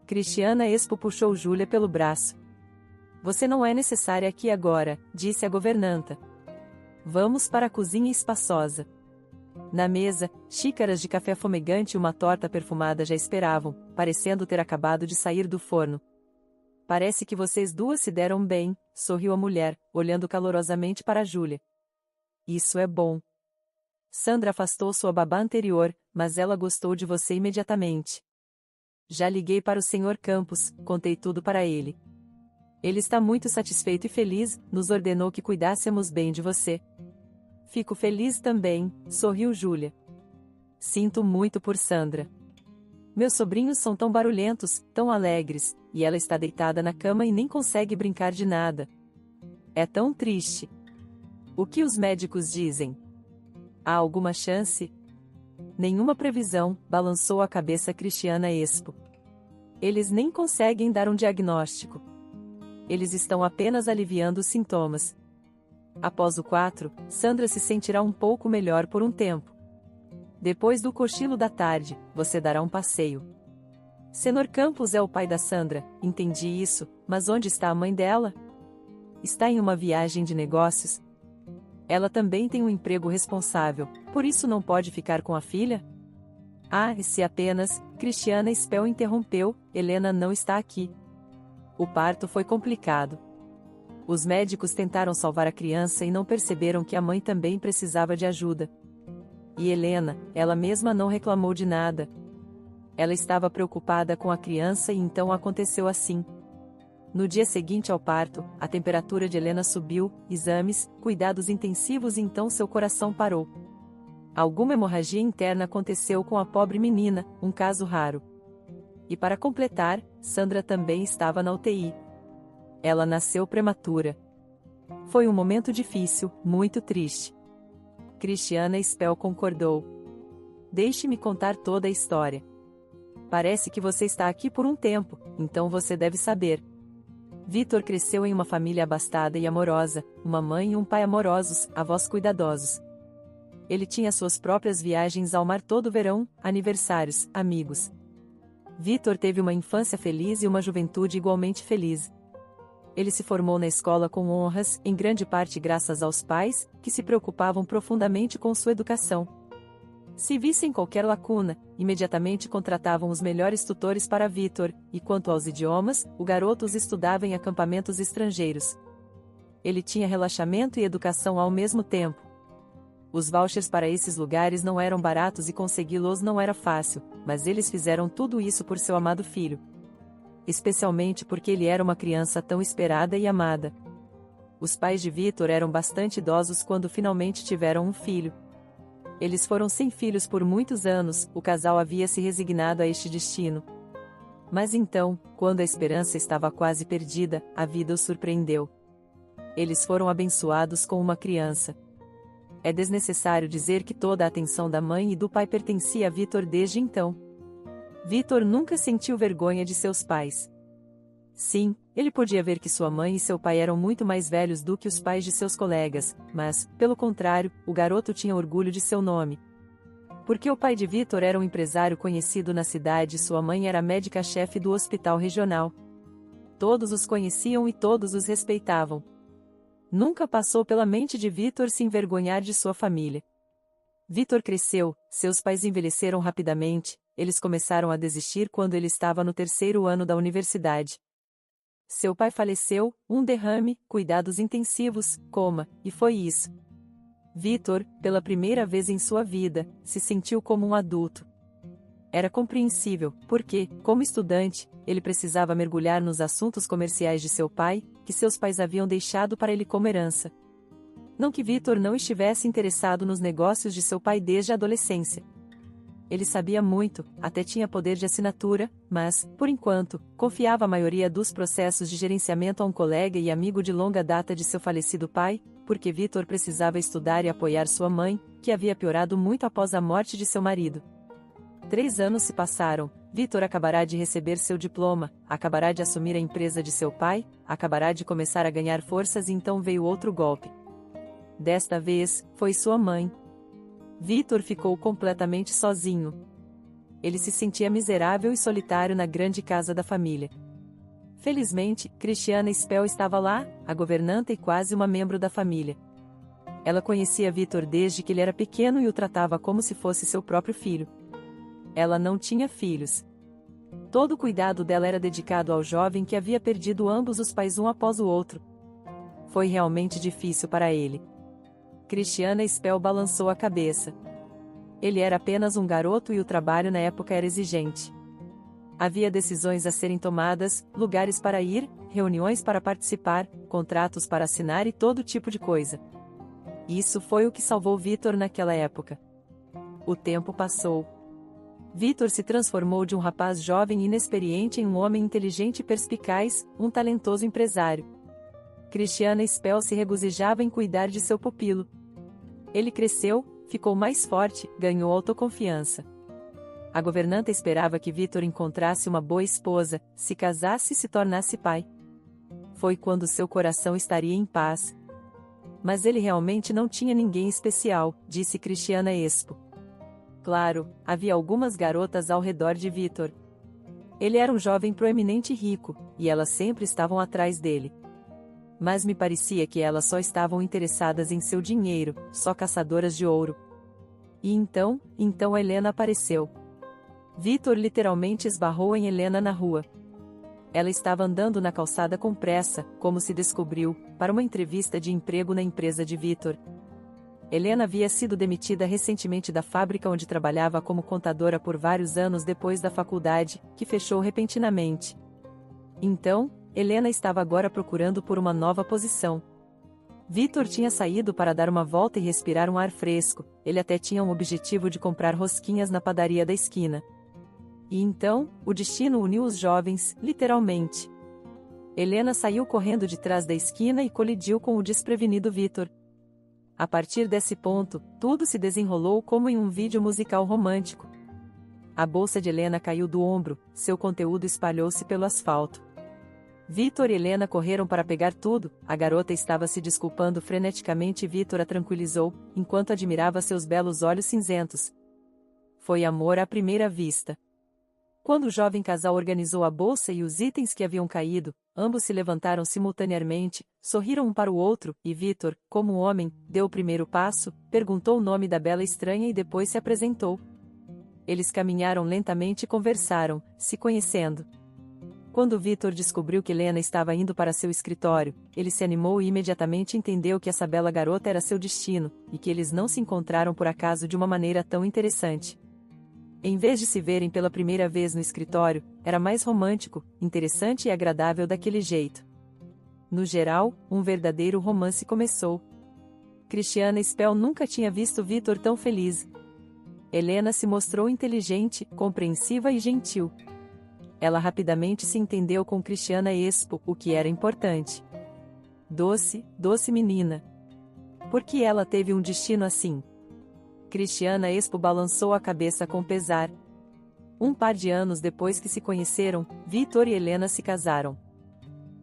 Cristiana Expo puxou Júlia pelo braço. Você não é necessária aqui agora, disse a governanta. Vamos para a cozinha espaçosa. Na mesa, xícaras de café fumegante e uma torta perfumada já esperavam, parecendo ter acabado de sair do forno. Parece que vocês duas se deram bem, sorriu a mulher, olhando calorosamente para Júlia. Isso é bom. Sandra afastou sua babá anterior, mas ela gostou de você imediatamente. Já liguei para o Sr. Campos, contei tudo para ele. Ele está muito satisfeito e feliz, nos ordenou que cuidássemos bem de você. Fico feliz também, sorriu Júlia. Sinto muito por Sandra. Meus sobrinhos são tão barulhentos, tão alegres, e ela está deitada na cama e nem consegue brincar de nada. É tão triste. O que os médicos dizem? Há alguma chance? Nenhuma previsão, balançou a cabeça Cristiana Expo. Eles nem conseguem dar um diagnóstico. Eles estão apenas aliviando os sintomas. Após o 4, Sandra se sentirá um pouco melhor por um tempo. Depois do cochilo da tarde, você dará um passeio. Sr. Campos é o pai da Sandra, entendi isso, mas onde está a mãe dela? Está em uma viagem de negócios. Ela também tem um emprego responsável, por isso não pode ficar com a filha? Ah, e se apenas, Cristiana Spell interrompeu, Helena não está aqui. O parto foi complicado. Os médicos tentaram salvar a criança e não perceberam que a mãe também precisava de ajuda. E Helena, ela mesma não reclamou de nada. Ela estava preocupada com a criança e então aconteceu assim. No dia seguinte ao parto, a temperatura de Helena subiu, exames, cuidados intensivos e então seu coração parou. Alguma hemorragia interna aconteceu com a pobre menina, um caso raro. E para completar, Sandra também estava na UTI. Ela nasceu prematura. Foi um momento difícil, muito triste. Cristiana Spell concordou. Deixe-me contar toda a história. Parece que você está aqui por um tempo, então você deve saber. Vitor cresceu em uma família abastada e amorosa, uma mãe e um pai amorosos, avós cuidadosos. Ele tinha suas próprias viagens ao mar todo verão, aniversários, amigos. Vitor teve uma infância feliz e uma juventude igualmente feliz. Ele se formou na escola com honras, em grande parte graças aos pais, que se preocupavam profundamente com sua educação. Se vissem qualquer lacuna, imediatamente contratavam os melhores tutores para Vitor, e quanto aos idiomas, o garoto os estudava em acampamentos estrangeiros. Ele tinha relaxamento e educação ao mesmo tempo. Os vouchers para esses lugares não eram baratos e consegui-los não era fácil, mas eles fizeram tudo isso por seu amado filho. especialmente porque ele era uma criança tão esperada e amada. Os pais de Vitor eram bastante idosos quando finalmente tiveram um filho. Eles foram sem filhos por muitos anos, o casal havia se resignado a este destino. Mas então, quando a esperança estava quase perdida, a vida os surpreendeu. Eles foram abençoados com uma criança. É desnecessário dizer que toda a atenção da mãe e do pai pertencia a Vitor desde então. Vitor nunca sentiu vergonha de seus pais. Sim, ele podia ver que sua mãe e seu pai eram muito mais velhos do que os pais de seus colegas, mas, pelo contrário, o garoto tinha orgulho de seu nome. Porque o pai de Vitor era um empresário conhecido na cidade e sua mãe era a médica-chefe do hospital regional. Todos os conheciam e todos os respeitavam. Nunca passou pela mente de Vitor se envergonhar de sua família. Vitor cresceu, seus pais envelheceram rapidamente, eles começaram a desistir quando ele estava no 3º ano da universidade. Seu pai faleceu, um derrame, cuidados intensivos, coma, e foi isso. Vitor, pela primeira vez em sua vida, se sentiu como um adulto. Era compreensível, porque, como estudante, ele precisava mergulhar nos assuntos comerciais de seu pai, que seus pais haviam deixado para ele como herança. Não que Vitor não estivesse interessado nos negócios de seu pai desde a adolescência. Ele sabia muito, até tinha poder de assinatura, mas, por enquanto, confiava a maioria dos processos de gerenciamento a um colega e amigo de longa data de seu falecido pai, porque Vitor precisava estudar e apoiar sua mãe, que havia piorado muito após a morte de seu marido. 3 anos se passaram, Vitor acabará de receber seu diploma, acabará de assumir a empresa de seu pai, acabará de começar a ganhar forças e então veio outro golpe. Desta vez, foi sua mãe. Vitor ficou completamente sozinho. Ele se sentia miserável e solitário na grande casa da família. Felizmente, Cristiana Spell estava lá, a governanta e quase uma membro da família. Ela conhecia Vitor desde que ele era pequeno e o tratava como se fosse seu próprio filho. Ela não tinha filhos. Todo o cuidado dela era dedicado ao jovem que havia perdido ambos os pais um após o outro. Foi realmente difícil para ele. Cristiana Spell balançou a cabeça. Ele era apenas um garoto e o trabalho na época era exigente. Havia decisões a serem tomadas, lugares para ir, reuniões para participar, contratos para assinar e todo tipo de coisa. Isso foi o que salvou Vitor naquela época. O tempo passou. Vitor se transformou de um rapaz jovem e inexperiente em um homem inteligente e perspicaz, um talentoso empresário. Cristiana Spell se regozijava em cuidar de seu pupilo. Ele cresceu, ficou mais forte, ganhou autoconfiança. A governanta esperava que Vitor encontrasse uma boa esposa, se casasse e se tornasse pai. Foi quando seu coração estaria em paz. Mas ele realmente não tinha ninguém especial, disse Cristiana Expo. Claro, havia algumas garotas ao redor de Vitor. Ele era um jovem proeminente e rico, e elas sempre estavam atrás dele. Mas me parecia que elas só estavam interessadas em seu dinheiro, só caçadoras de ouro. E então Helena apareceu. Vitor literalmente esbarrou em Helena na rua. Ela estava andando na calçada com pressa, como se descobriu, para uma entrevista de emprego na empresa de Vitor. Helena havia sido demitida recentemente da fábrica onde trabalhava como contadora por vários anos depois da faculdade, que fechou repentinamente. Então, Helena estava agora procurando por uma nova posição. Vitor tinha saído para dar uma volta e respirar um ar fresco, ele até tinha um objetivo de comprar rosquinhas na padaria da esquina. E então, o destino uniu os jovens, literalmente. Helena saiu correndo de trás da esquina e colidiu com o desprevenido Vitor. A partir desse ponto, tudo se desenrolou como em um vídeo musical romântico. A bolsa de Helena caiu do ombro, seu conteúdo espalhou-se pelo asfalto. Vitor e Helena correram para pegar tudo, a garota estava se desculpando freneticamente e Vitor a tranquilizou, enquanto admirava seus belos olhos cinzentos. Foi amor à primeira vista. Quando o jovem casal organizou a bolsa e os itens que haviam caído, ambos se levantaram simultaneamente, sorriram um para o outro, e Vitor, como homem, deu o primeiro passo, perguntou o nome da bela estranha e depois se apresentou. Eles caminharam lentamente e conversaram, se conhecendo. Quando Vitor descobriu que Helena estava indo para seu escritório, ele se animou e imediatamente entendeu que essa bela garota era seu destino, e que eles não se encontraram por acaso de uma maneira tão interessante. Em vez de se verem pela primeira vez no escritório, era mais romântico, interessante e agradável daquele jeito. No geral, um verdadeiro romance começou. Christiana Spell nunca tinha visto Victor tão feliz. Helena se mostrou inteligente, compreensiva e gentil. Ela rapidamente se entendeu com Christiana Expo, o que era importante. Doce, doce menina. Por que ela teve um destino assim? Christiana Expo balançou a cabeça com pesar. Um par de anos depois que se conheceram, Victor e Helena se casaram.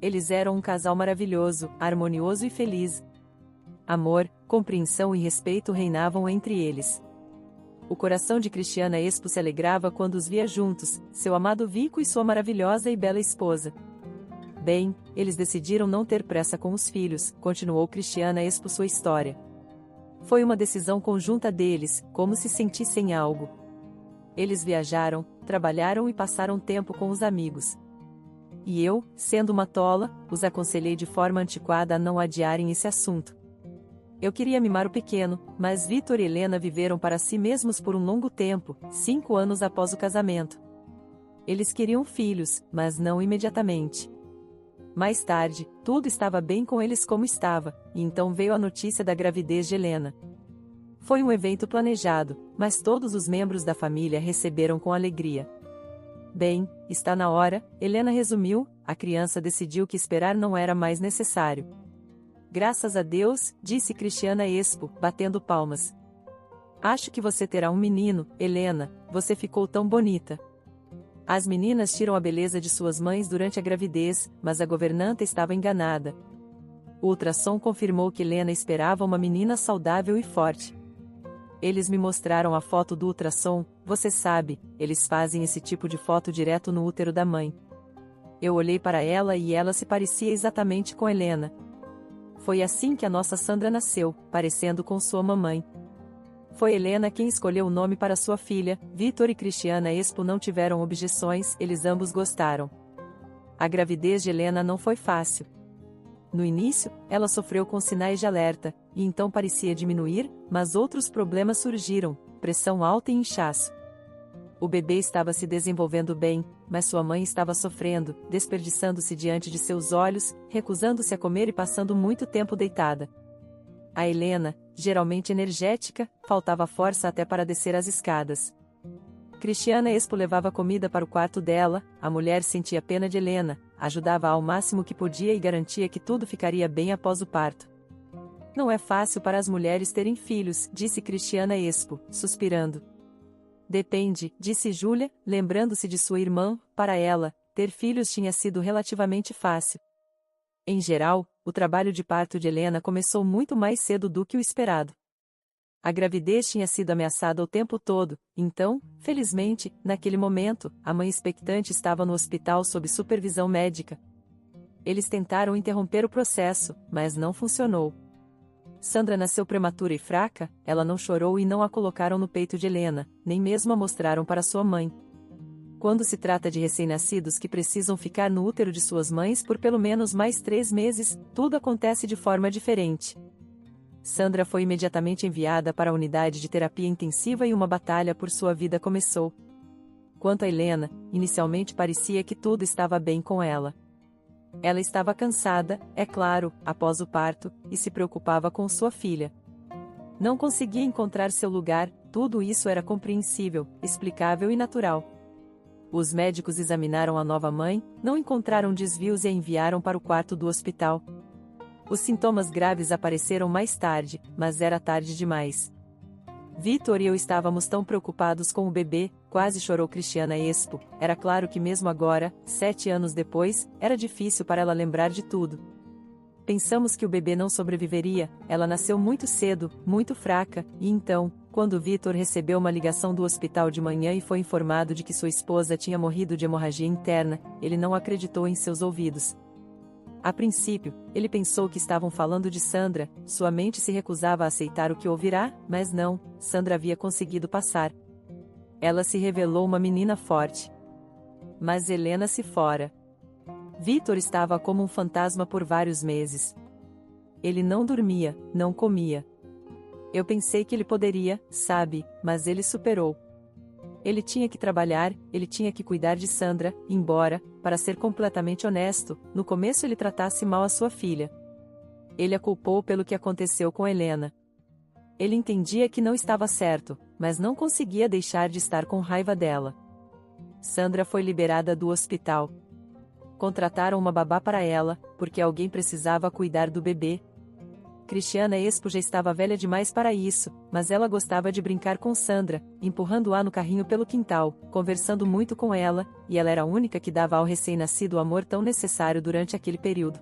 Eles eram um casal maravilhoso, harmonioso e feliz. Amor, compreensão e respeito reinavam entre eles. O coração de Christiana Expo se alegrava quando os via juntos, seu amado Vico e sua maravilhosa e bela esposa. Bem, eles decidiram não ter pressa com os filhos, continuou Christiana Expo sua história. Foi uma decisão conjunta deles, como se sentissem algo. Eles viajaram, trabalharam e passaram tempo com os amigos. E eu, sendo uma tola, os aconselhei de forma antiquada a não adiarem esse assunto. Eu queria mimar o pequeno, mas Victor e Helena viveram para si mesmos por um longo tempo, 5 anos após o casamento. Eles queriam filhos, mas não imediatamente. Mais tarde, tudo estava bem com eles como estava, e então veio a notícia da gravidez de Helena. Foi um evento planejado, mas todos os membros da família receberam com alegria. Bem, está na hora, Helena resumiu, a criança decidiu que esperar não era mais necessário. Graças a Deus, disse Christiana Expo, batendo palmas. Acho que você terá um menino, Helena, você ficou tão bonita. As meninas tiram a beleza de suas mães durante a gravidez, mas a governanta estava enganada. O ultrassom confirmou que Helena esperava uma menina saudável e forte. Eles me mostraram a foto do ultrassom, você sabe, eles fazem esse tipo de foto direto no útero da mãe. Eu olhei para ela e ela se parecia exatamente com Helena. Foi assim que a nossa Sandra nasceu, parecendo com sua mamãe. Foi Helena quem escolheu o nome para sua filha, Victor e Christiana Expo não tiveram objeções, eles ambos gostaram. A gravidez de Helena não foi fácil. No início, ela sofreu com sinais de alerta, e então parecia diminuir, mas outros problemas surgiram, pressão alta e inchaço. O bebê estava se desenvolvendo bem, mas sua mãe estava sofrendo, desperdiçando-se diante de seus olhos, recusando-se a comer e passando muito tempo deitada. A Helena, geralmente energética, faltava força até para descer as escadas. Christiana Expo levava comida para o quarto dela, a mulher sentia pena de Helena, ajudava ao máximo que podia e garantia que tudo ficaria bem após o parto. Não é fácil para as mulheres terem filhos, disse Christiana Expo, suspirando. Depende, disse Júlia, lembrando-se de sua irmã, para ela, ter filhos tinha sido relativamente fácil. Em geral, o trabalho de parto de Helena começou muito mais cedo do que o esperado. A gravidez tinha sido ameaçada o tempo todo, então, felizmente, naquele momento, a mãe expectante estava no hospital sob supervisão médica. Eles tentaram interromper o processo, mas não funcionou. Sandra nasceu prematura e fraca, ela não chorou e não a colocaram no peito de Helena, nem mesmo a mostraram para sua mãe. Quando se trata de recém-nascidos que precisam ficar no útero de suas mães por pelo menos mais 3 meses, tudo acontece de forma diferente. Sandra foi imediatamente enviada para a unidade de terapia intensiva e uma batalha por sua vida começou. Quanto a Helena, inicialmente parecia que tudo estava bem com ela. Ela estava cansada, é claro, após o parto, e se preocupava com sua filha. Não conseguia encontrar seu lugar, tudo isso era compreensível, explicável e natural. Os médicos examinaram a nova mãe, não encontraram desvios e a enviaram para o quarto do hospital. Os sintomas graves apareceram mais tarde, mas era tarde demais. Victor e eu estávamos tão preocupados com o bebê, quase chorou Christiana Expo. Era claro que mesmo agora, 7 anos depois, era difícil para ela lembrar de tudo. Pensamos que o bebê não sobreviveria, ela nasceu muito cedo, muito fraca, e então, quando Victor recebeu uma ligação do hospital de manhã e foi informado de que sua esposa tinha morrido de hemorragia interna, ele não acreditou em seus ouvidos. A princípio, ele pensou que estavam falando de Sandra, sua mente se recusava a aceitar o que ouvirá, mas não, Sandra havia conseguido passar. Ela se revelou uma menina forte. Mas Helena se fora. Victor estava como um fantasma por vários meses. Ele não dormia, não comia. Eu pensei que ele poderia, sabe, mas ele superou. Ele tinha que trabalhar, ele tinha que cuidar de Sandra, embora, para ser completamente honesto, no começo ele tratasse mal a sua filha. Ele a culpou pelo que aconteceu com Helena. Ele entendia que não estava certo, mas não conseguia deixar de estar com raiva dela. Sandra foi liberada do hospital. Contrataram uma babá para ela, porque alguém precisava cuidar do bebê. Cristiana Expo já estava velha demais para isso, mas ela gostava de brincar com Sandra, empurrando-a no carrinho pelo quintal, conversando muito com ela, e ela era a única que dava ao recém-nascido o amor tão necessário durante aquele período.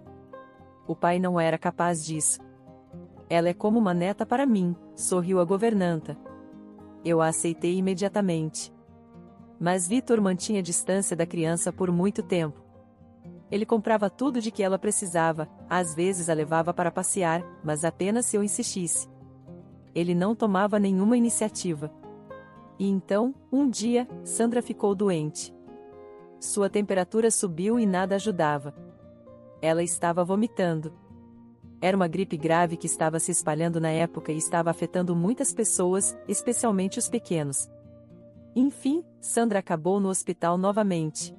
O pai não era capaz disso. Ela é como uma neta para mim, sorriu a governanta. Eu a aceitei imediatamente. Mas Vitor mantinha distância da criança por muito tempo. Ele comprava tudo de que ela precisava, às vezes a levava para passear, mas apenas se eu insistisse. Ele não tomava nenhuma iniciativa. E então, um dia, Sandra ficou doente. Sua temperatura subiu e nada ajudava. Ela estava vomitando. Era uma gripe grave que estava se espalhando na época e estava afetando muitas pessoas, especialmente os pequenos. Enfim, Sandra acabou no hospital novamente.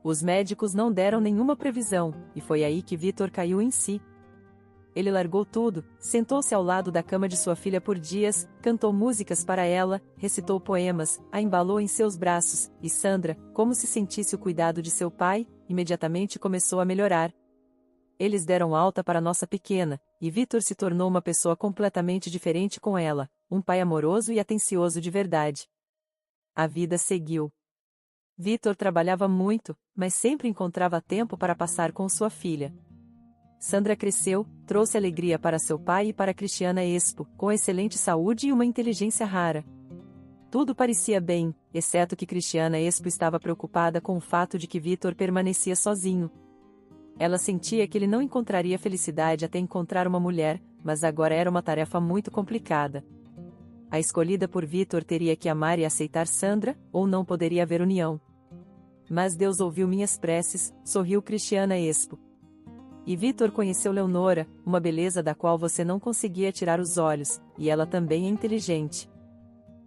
Os médicos não deram nenhuma previsão, e foi aí que Vitor caiu em si. Ele largou tudo, sentou-se ao lado da cama de sua filha por dias, cantou músicas para ela, recitou poemas, a embalou em seus braços, e Sandra, como se sentisse o cuidado de seu pai, imediatamente começou a melhorar. Eles deram alta para nossa pequena, e Vitor se tornou uma pessoa completamente diferente com ela, um pai amoroso e atencioso de verdade. A vida seguiu. Vitor trabalhava muito, mas sempre encontrava tempo para passar com sua filha. Sandra cresceu, trouxe alegria para seu pai e para Cristiana Expo, com excelente saúde e uma inteligência rara. Tudo parecia bem, exceto que Cristiana Expo estava preocupada com o fato de que Vitor permanecia sozinho. Ela sentia que ele não encontraria felicidade até encontrar uma mulher, mas agora era uma tarefa muito complicada. A escolhida por Vitor teria que amar e aceitar Sandra, ou não poderia haver união. Mas Deus ouviu minhas preces, sorriu Cristiana Expo. E Vitor conheceu Leonora, uma beleza da qual você não conseguia tirar os olhos, e ela também é inteligente.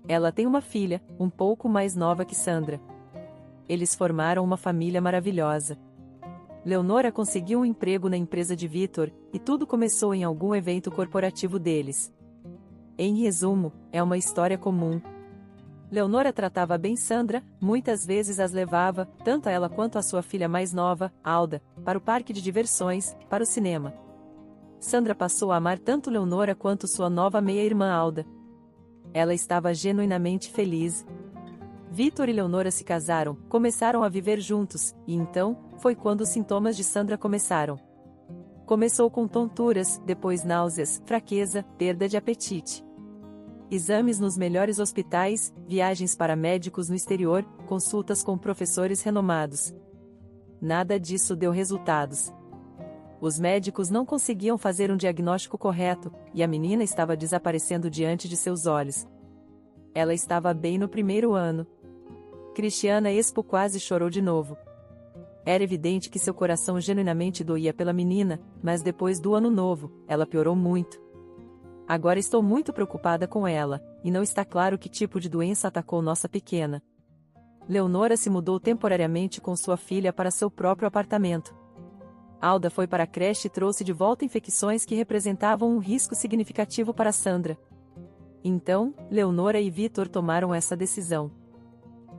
Ela tem uma filha, um pouco mais nova que Sandra. Eles formaram uma família maravilhosa. Leonora conseguiu um emprego na empresa de Vitor, e tudo começou em algum evento corporativo deles. Em resumo, é uma história comum. Leonora tratava bem Sandra, muitas vezes as levava, tanto a ela quanto a sua filha mais nova, Alda, para o parque de diversões, para o cinema. Sandra passou a amar tanto Leonora quanto sua nova meia-irmã Alda. Ela estava genuinamente feliz. Vitor e Leonora se casaram, começaram a viver juntos, e então, foi quando os sintomas de Sandra começaram. Começou com tonturas, depois náuseas, fraqueza, perda de apetite. Exames nos melhores hospitais, viagens para médicos no exterior, consultas com professores renomados. Nada disso deu resultados. Os médicos não conseguiam fazer um diagnóstico correto, e a menina estava desaparecendo diante de seus olhos. Ela estava bem no primeiro ano. Cristiana Expo quase chorou de novo. Era evidente que seu coração genuinamente doía pela menina, mas depois do ano novo, ela piorou muito. Agora estou muito preocupada com ela, e não está claro que tipo de doença atacou nossa pequena. Leonora se mudou temporariamente com sua filha para seu próprio apartamento. Alda foi para a creche e trouxe de volta infecções que representavam um risco significativo para Sandra. Então, Leonora e Vitor tomaram essa decisão.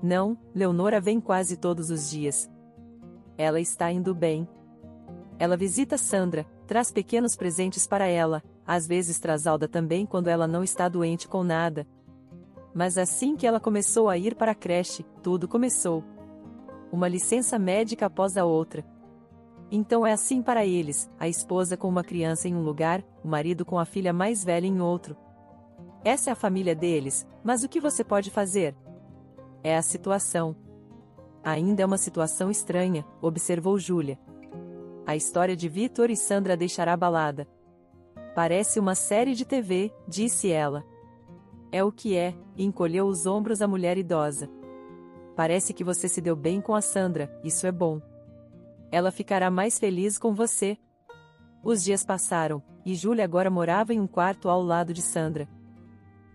Não, Leonora vem quase todos os dias. Ela está indo bem. Ela visita Sandra, traz pequenos presentes para ela, às vezes traz Alda também quando ela não está doente com nada. Mas assim que ela começou a ir para a creche, tudo começou. Uma licença médica após a outra. Então é assim para eles, a esposa com uma criança em um lugar, o marido com a filha mais velha em outro. Essa é a família deles, mas o que você pode fazer? É a situação. Ainda é uma situação estranha, observou Júlia. A história de Vitor e Sandra deixará abalada. Parece uma série de TV, disse ela. É o que é, encolheu os ombros a mulher idosa. Parece que você se deu bem com a Sandra, isso é bom. Ela ficará mais feliz com você. Os dias passaram, e Júlia agora morava em um quarto ao lado de Sandra.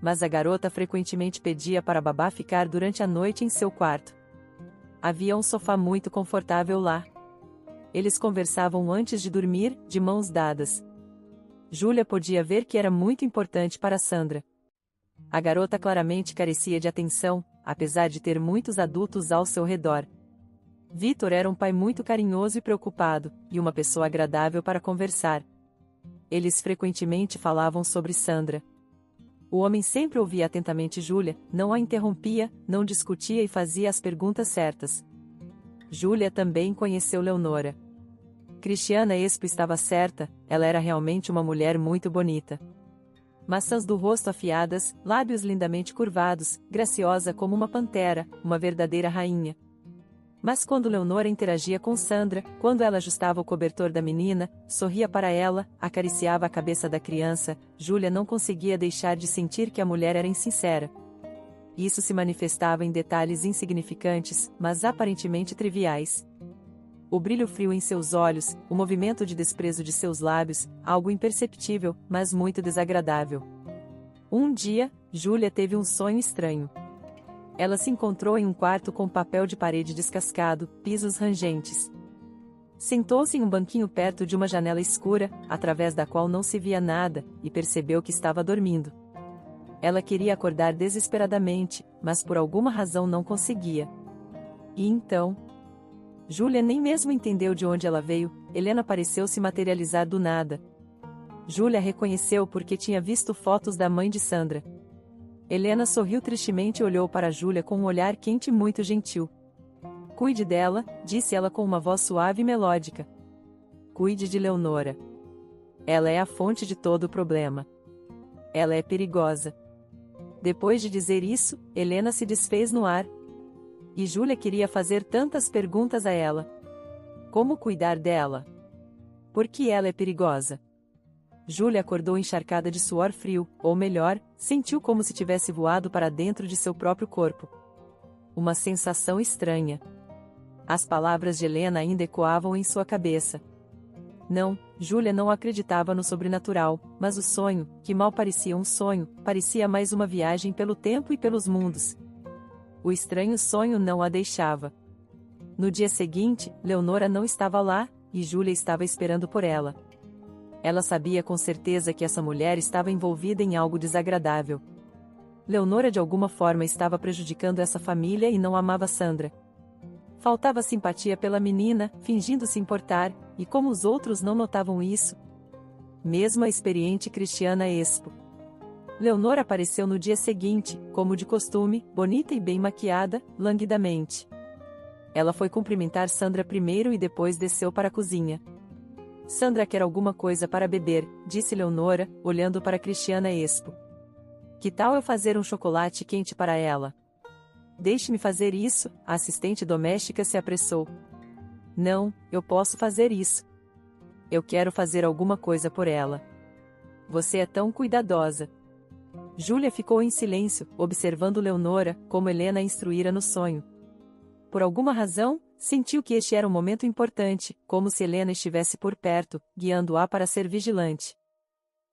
mas a garota frequentemente pedia para a babá ficar durante a noite em seu quarto. Havia um sofá muito confortável lá. Eles conversavam antes de dormir, de mãos dadas. Júlia podia ver que era muito importante para Sandra. A garota claramente carecia de atenção, apesar de ter muitos adultos ao seu redor. Vitor era um pai muito carinhoso e preocupado, e uma pessoa agradável para conversar. Eles frequentemente falavam sobre Sandra. O homem sempre ouvia atentamente Júlia, não a interrompia, não discutia e fazia as perguntas certas. Júlia também conheceu Leonora. Cristiana Expo estava certa, ela era realmente uma mulher muito bonita. Maçãs do rosto afiadas, lábios lindamente curvados, graciosa como uma pantera, uma verdadeira rainha. Mas quando Leonora interagia com Sandra, quando ela ajustava o cobertor da menina, sorria para ela, acariciava a cabeça da criança, Júlia não conseguia deixar de sentir que a mulher era insincera. Isso se manifestava em detalhes insignificantes, mas aparentemente triviais. O brilho frio em seus olhos, o movimento de desprezo de seus lábios, algo imperceptível, mas muito desagradável. Um dia, Júlia teve um sonho estranho. Ela se encontrou em um quarto com papel de parede descascado, pisos rangentes. Sentou-se em um banquinho perto de uma janela escura, através da qual não se via nada, e percebeu que estava dormindo. Ela queria acordar desesperadamente, mas por alguma razão não conseguia. E então... Júlia nem mesmo entendeu de onde ela veio, Helena pareceu se materializar do nada. Júlia reconheceu porque tinha visto fotos da mãe de Sandra. Helena sorriu tristemente e olhou para Júlia com um olhar quente e muito gentil. Cuide dela, disse ela com uma voz suave e melódica. Cuide de Leonora. Ela é a fonte de todo o problema. Ela é perigosa. Depois de dizer isso, Helena se desfez no ar. E Júlia queria fazer tantas perguntas a ela. Como cuidar dela? Por que ela é perigosa? Júlia acordou encharcada de suor frio, ou melhor, sentiu como se tivesse voado para dentro de seu próprio corpo. Uma sensação estranha. As palavras de Helena ainda ecoavam em sua cabeça. Não, Júlia não acreditava no sobrenatural, mas o sonho, que mal parecia um sonho, parecia mais uma viagem pelo tempo e pelos mundos. O estranho sonho não a deixava. No dia seguinte, Leonora não estava lá, e Júlia estava esperando por ela. Ela sabia com certeza que essa mulher estava envolvida em algo desagradável. Leonora de alguma forma estava prejudicando essa família e não amava Sandra. Faltava simpatia pela menina, fingindo se importar, e como os outros não notavam isso? Mesmo a experiente Cristiana Expo. Leonora apareceu no dia seguinte, como de costume, bonita e bem maquiada, languidamente. Ela foi cumprimentar Sandra primeiro e depois desceu para a cozinha. Sandra quer alguma coisa para beber, disse Leonora, olhando para Cristiana Expo. Que tal eu fazer um chocolate quente para ela? Deixe-me fazer isso, a assistente doméstica se apressou. Não, eu posso fazer isso. Eu quero fazer alguma coisa por ela. Você é tão cuidadosa. Júlia ficou em silêncio, observando Leonora, como Helena a instruíra no sonho. Por alguma razão, sentiu que este era um momento importante, como se Helena estivesse por perto, guiando-a para ser vigilante.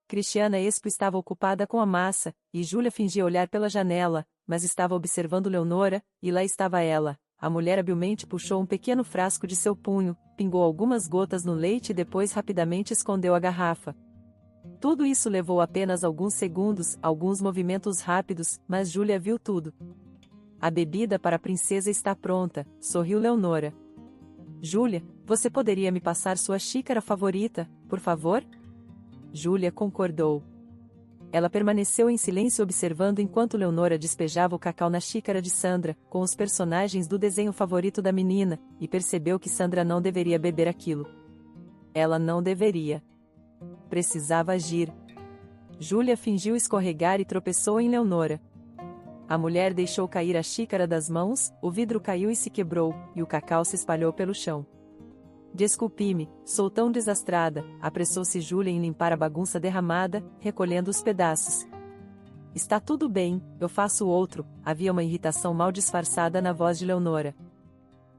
Cristiana Expo estava ocupada com a massa, e Júlia fingia olhar pela janela, mas estava observando Leonora, e lá estava ela. A mulher habilmente puxou um pequeno frasco de seu punho, pingou algumas gotas no leite e depois rapidamente escondeu a garrafa. Tudo isso levou apenas alguns segundos, alguns movimentos rápidos, mas Júlia viu tudo. A bebida para a princesa está pronta, sorriu Leonora. Júlia, você poderia me passar sua xícara favorita, por favor? Júlia concordou. Ela permaneceu em silêncio observando enquanto Leonora despejava o cacau na xícara de Sandra, com os personagens do desenho favorito da menina, e percebeu que Sandra não deveria beber aquilo. Ela não deveria. Precisava agir. Júlia fingiu escorregar e tropeçou em Leonora. A mulher deixou cair a xícara das mãos, o vidro caiu e se quebrou, e o cacau se espalhou pelo chão. Desculpe-me, sou tão desastrada, apressou-se Júlia em limpar a bagunça derramada, recolhendo os pedaços. Está tudo bem, eu faço outro, havia uma irritação mal disfarçada na voz de Leonora.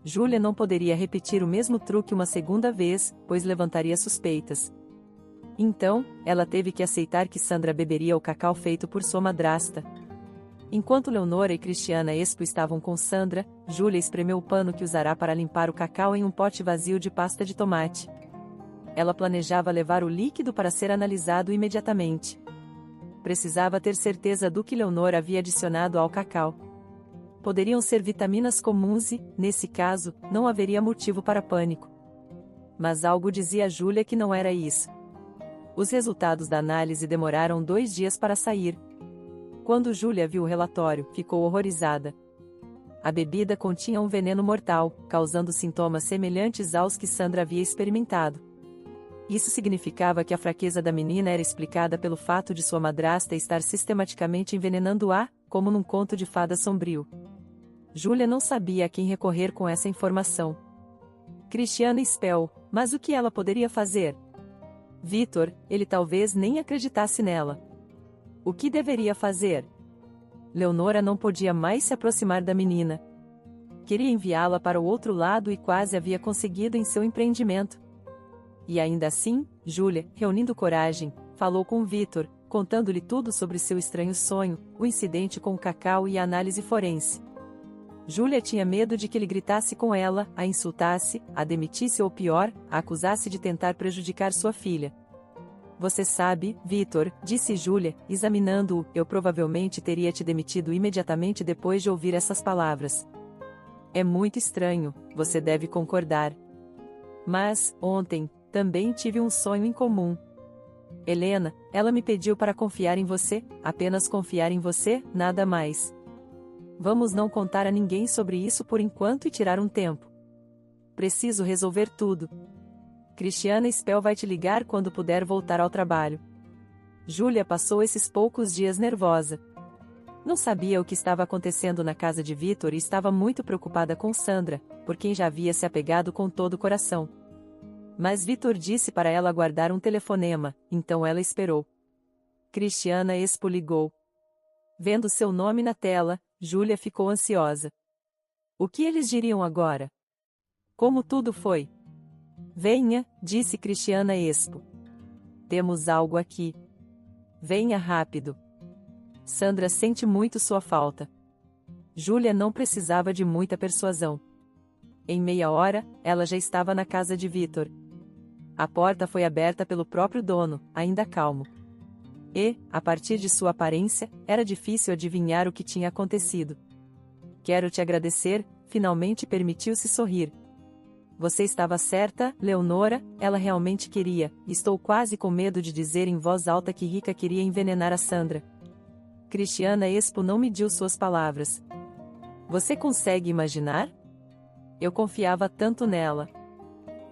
Júlia não poderia repetir o mesmo truque uma segunda vez, pois levantaria suspeitas. Então, ela teve que aceitar que Sandra beberia o cacau feito por sua madrasta. Enquanto Leonora e Cristiana Expo estavam com Sandra, Júlia espremeu o pano que usará para limpar o cacau em um pote vazio de pasta de tomate. Ela planejava levar o líquido para ser analisado imediatamente. Precisava ter certeza do que Leonora havia adicionado ao cacau. Poderiam ser vitaminas comuns e, nesse caso, não haveria motivo para pânico. Mas algo dizia a Júlia que não era isso. Os resultados da análise demoraram 2 dias para sair. Quando Júlia viu o relatório, ficou horrorizada. A bebida continha um veneno mortal, causando sintomas semelhantes aos que Sandra havia experimentado. Isso significava que a fraqueza da menina era explicada pelo fato de sua madrasta estar sistematicamente envenenando-a, como num conto de fada sombrio. Júlia não sabia a quem recorrer com essa informação. Cristiana Spell, mas o que ela poderia fazer? Vitor, ele talvez nem acreditasse nela. O que deveria fazer? Leonora não podia mais se aproximar da menina. Queria enviá-la para o outro lado e quase havia conseguido em seu empreendimento. E ainda assim, Júlia, reunindo coragem, falou com Vitor, contando-lhe tudo sobre seu estranho sonho, o incidente com o cacau e a análise forense. Júlia tinha medo de que ele gritasse com ela, a insultasse, a demitisse ou pior, a acusasse de tentar prejudicar sua filha. Você sabe, Vitor, disse Júlia, examinando-o, eu provavelmente teria te demitido imediatamente depois de ouvir essas palavras. É muito estranho, você deve concordar. Mas, ontem, também tive um sonho em comum. Helena, ela me pediu para confiar em você, apenas confiar em você, nada mais. Vamos não contar a ninguém sobre isso por enquanto e tirar um tempo. Preciso resolver tudo. Cristiana Spell vai te ligar quando puder voltar ao trabalho. Júlia passou esses poucos dias nervosa. Não sabia o que estava acontecendo na casa de Vitor e estava muito preocupada com Sandra, por quem já havia se apegado com todo o coração. Mas Vitor disse para ela aguardar um telefonema, então ela esperou. Cristiana Expo ligou. Vendo seu nome na tela, Júlia ficou ansiosa. O que eles diriam agora? Como tudo foi? Venha, disse Cristiana Expo. Temos algo aqui. Venha rápido. Sandra sente muito sua falta. Júlia não precisava de muita persuasão. Em meia hora, ela já estava na casa de Vitor. A porta foi aberta pelo próprio dono, ainda calmo. E, a partir de sua aparência, era difícil adivinhar o que tinha acontecido. Quero te agradecer, finalmente permitiu-se sorrir. Você estava certa, Leonora, ela realmente queria, estou quase com medo de dizer em voz alta que Rica queria envenenar a Sandra. Cristiana Expo não mediu suas palavras. Você consegue imaginar? Eu confiava tanto nela.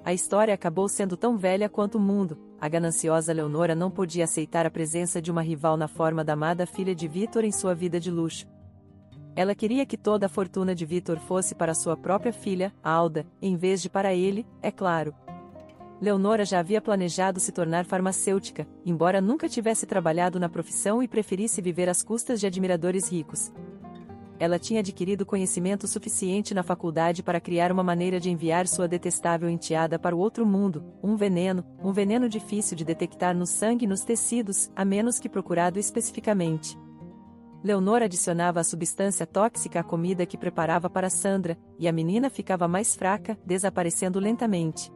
A história acabou sendo tão velha quanto o mundo. A gananciosa Leonora não podia aceitar a presença de uma rival na forma da amada filha de Vitor em sua vida de luxo. Ela queria que toda a fortuna de Vitor fosse para sua própria filha, Alda, em vez de para ele, é claro. Leonora já havia planejado se tornar farmacêutica, embora nunca tivesse trabalhado na profissão e preferisse viver às custas de admiradores ricos. Ela tinha adquirido conhecimento suficiente na faculdade para criar uma maneira de enviar sua detestável enteada para o outro mundo, um veneno difícil de detectar no sangue e nos tecidos, a menos que procurado especificamente. Leonora adicionava a substância tóxica à comida que preparava para Sandra, e a menina ficava mais fraca, desaparecendo lentamente.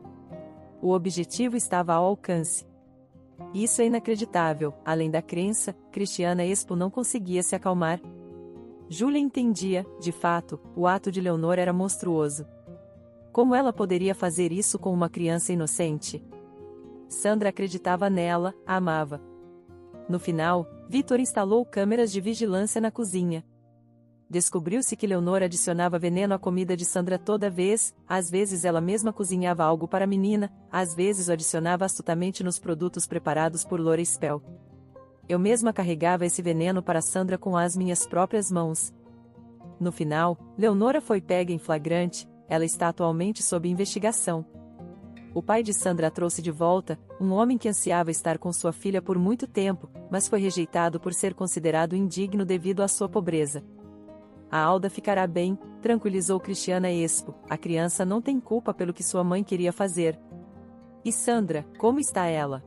O objetivo estava ao alcance. Isso é inacreditável, além da crença, Cristiana Expo não conseguia se acalmar. Júlia entendia, de fato, o ato de Leonora era monstruoso. Como ela poderia fazer isso com uma criança inocente? Sandra acreditava nela, a amava. No final, Vitor instalou câmeras de vigilância na cozinha. Descobriu-se que Leonora adicionava veneno à comida de Sandra toda vez, às vezes ela mesma cozinhava algo para a menina, às vezes o adicionava astutamente nos produtos preparados por Laura Spell. Eu mesma carregava esse veneno para Sandra com as minhas próprias mãos. No final, Leonora foi pega em flagrante, ela está atualmente sob investigação. O pai de Sandra a trouxe de volta, um homem que ansiava estar com sua filha por muito tempo, mas foi rejeitado por ser considerado indigno devido à sua pobreza. A Alda ficará bem, tranquilizou Cristiana Expo, a criança não tem culpa pelo que sua mãe queria fazer. E Sandra, como está ela?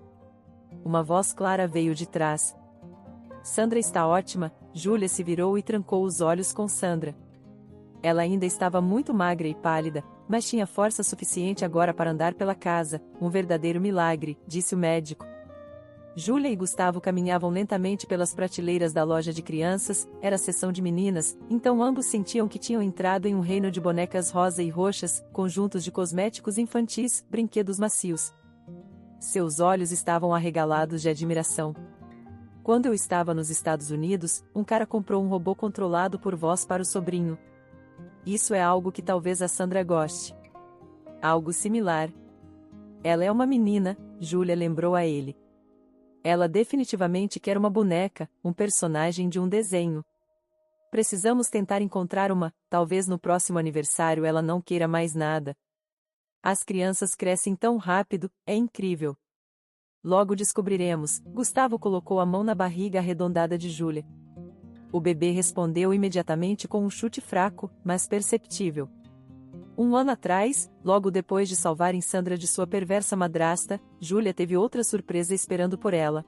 Uma voz clara veio de trás. Sandra está ótima. Júlia se virou e trancou os olhos com Sandra. Ela ainda estava muito magra e pálida, mas tinha força suficiente agora para andar pela casa, um verdadeiro milagre, disse o médico. Júlia e Gustavo caminhavam lentamente pelas prateleiras da loja de crianças, era a seção de meninas, então ambos sentiam que tinham entrado em um reino de bonecas rosa e roxas, conjuntos de cosméticos infantis, brinquedos macios. Seus olhos estavam arregalados de admiração. Quando eu estava nos Estados Unidos, um cara comprou um robô controlado por voz para o sobrinho. Isso é algo que talvez a Sandra goste. Algo similar. Ela é uma menina, Júlia lembrou a ele. Ela definitivamente quer uma boneca, um personagem de um desenho. Precisamos tentar encontrar uma, talvez no próximo aniversário ela não queira mais nada. As crianças crescem tão rápido, é incrível. Logo descobriremos. Gustavo colocou a mão na barriga arredondada de Júlia. O bebê respondeu imediatamente com um chute fraco, mas perceptível. Um ano atrás, logo depois de salvarem Sandra de sua perversa madrasta, Júlia teve outra surpresa esperando por ela.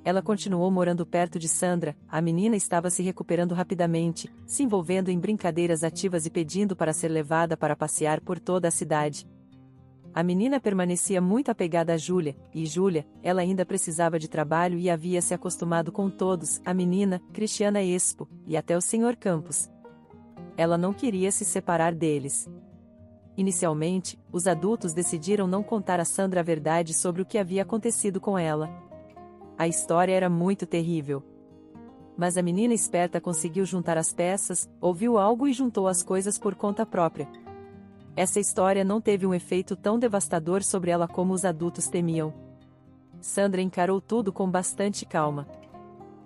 Ela continuou morando perto de Sandra, a menina estava se recuperando rapidamente, se envolvendo em brincadeiras ativas e pedindo para ser levada para passear por toda a cidade. A menina permanecia muito apegada a Júlia, e Júlia, ela ainda precisava de trabalho e havia se acostumado com todos, a menina, Cristiana Expo, e até o Sr. Campos. Ela não queria se separar deles. Inicialmente, os adultos decidiram não contar a Sandra a verdade sobre o que havia acontecido com ela. A história era muito terrível. Mas a menina esperta conseguiu juntar as peças, ouviu algo e juntou as coisas por conta própria. Essa história não teve um efeito tão devastador sobre ela como os adultos temiam. Sandra encarou tudo com bastante calma.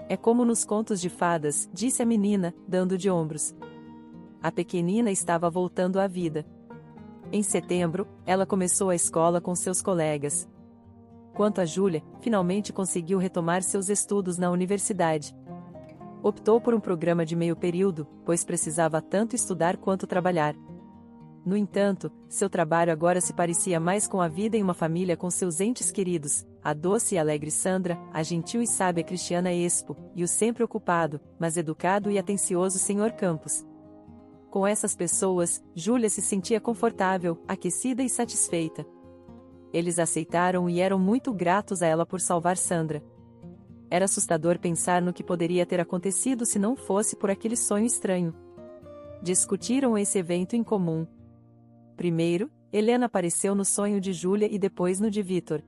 É como nos contos de fadas, disse a menina, dando de ombros. A pequenina estava voltando à vida. Em setembro, ela começou a escola com seus colegas. Quanto a Júlia, finalmente conseguiu retomar seus estudos na universidade. Optou por um programa de meio período, pois precisava tanto estudar quanto trabalhar. No entanto, seu trabalho agora se parecia mais com a vida em uma família com seus entes queridos, a doce e alegre Sandra, a gentil e sábia Cristiana Expo, e o sempre ocupado, mas educado e atencioso Sr. Campos. Com essas pessoas, Júlia se sentia confortável, aquecida e satisfeita. Eles aceitaram e eram muito gratos a ela por salvar Sandra. Era assustador pensar no que poderia ter acontecido se não fosse por aquele sonho estranho. Discutiram esse evento em comum. Primeiro, Helena apareceu no sonho de Júlia e depois no de Vitor.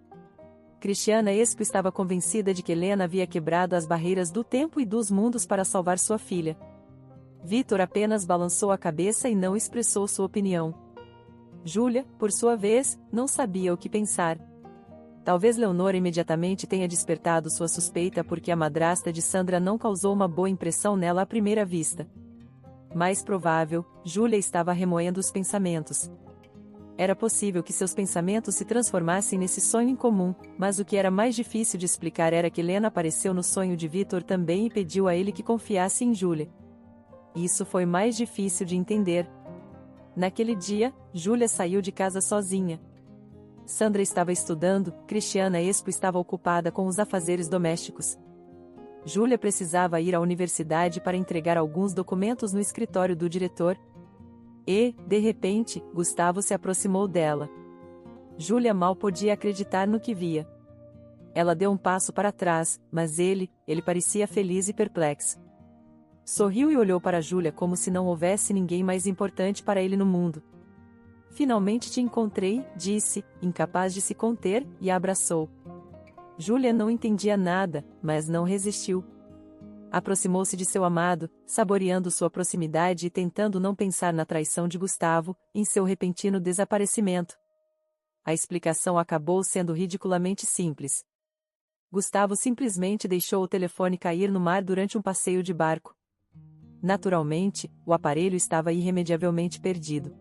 Cristiana Expo estava convencida de que Helena havia quebrado as barreiras do tempo e dos mundos para salvar sua filha. Vitor apenas balançou a cabeça e não expressou sua opinião. Júlia, por sua vez, não sabia o que pensar. Talvez Leonor imediatamente tenha despertado sua suspeita porque a madrasta de Sandra não causou uma boa impressão nela à primeira vista. Mais provável, Júlia estava remoendo os pensamentos. Era possível que seus pensamentos se transformassem nesse sonho em comum, mas o que era mais difícil de explicar era que Helena apareceu no sonho de Vitor também e pediu a ele que confiasse em Júlia. Isso foi mais difícil de entender. Naquele dia, Júlia saiu de casa sozinha. Sandra estava estudando, Cristiana Expo estava ocupada com os afazeres domésticos. Júlia precisava ir à universidade para entregar alguns documentos no escritório do diretor. E, de repente, Gustavo se aproximou dela. Júlia mal podia acreditar no que via. Ela deu um passo para trás, mas ele parecia feliz e perplexo. Sorriu e olhou para Júlia como se não houvesse ninguém mais importante para ele no mundo. Finalmente te encontrei, disse, incapaz de se conter, e a abraçou. Júlia não entendia nada, mas não resistiu. Aproximou-se de seu amado, saboreando sua proximidade e tentando não pensar na traição de Gustavo, em seu repentino desaparecimento. A explicação acabou sendo ridiculamente simples. Gustavo simplesmente deixou o telefone cair no mar durante um passeio de barco. Naturalmente, o aparelho estava irremediavelmente perdido.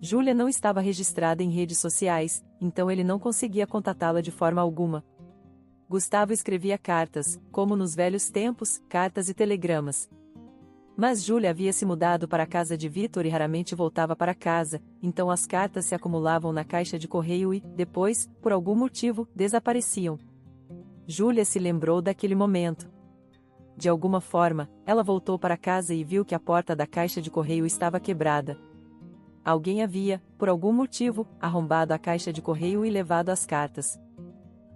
Júlia não estava registrada em redes sociais, então ele não conseguia contatá-la de forma alguma. Gustavo escrevia cartas, como nos velhos tempos, cartas e telegramas. Mas Júlia havia se mudado para a casa de Vitor e raramente voltava para casa, então as cartas se acumulavam na caixa de correio e, depois, por algum motivo, desapareciam. Júlia se lembrou daquele momento. De alguma forma, ela voltou para casa e viu que a porta da caixa de correio estava quebrada. Alguém havia, por algum motivo, arrombado a caixa de correio e levado as cartas.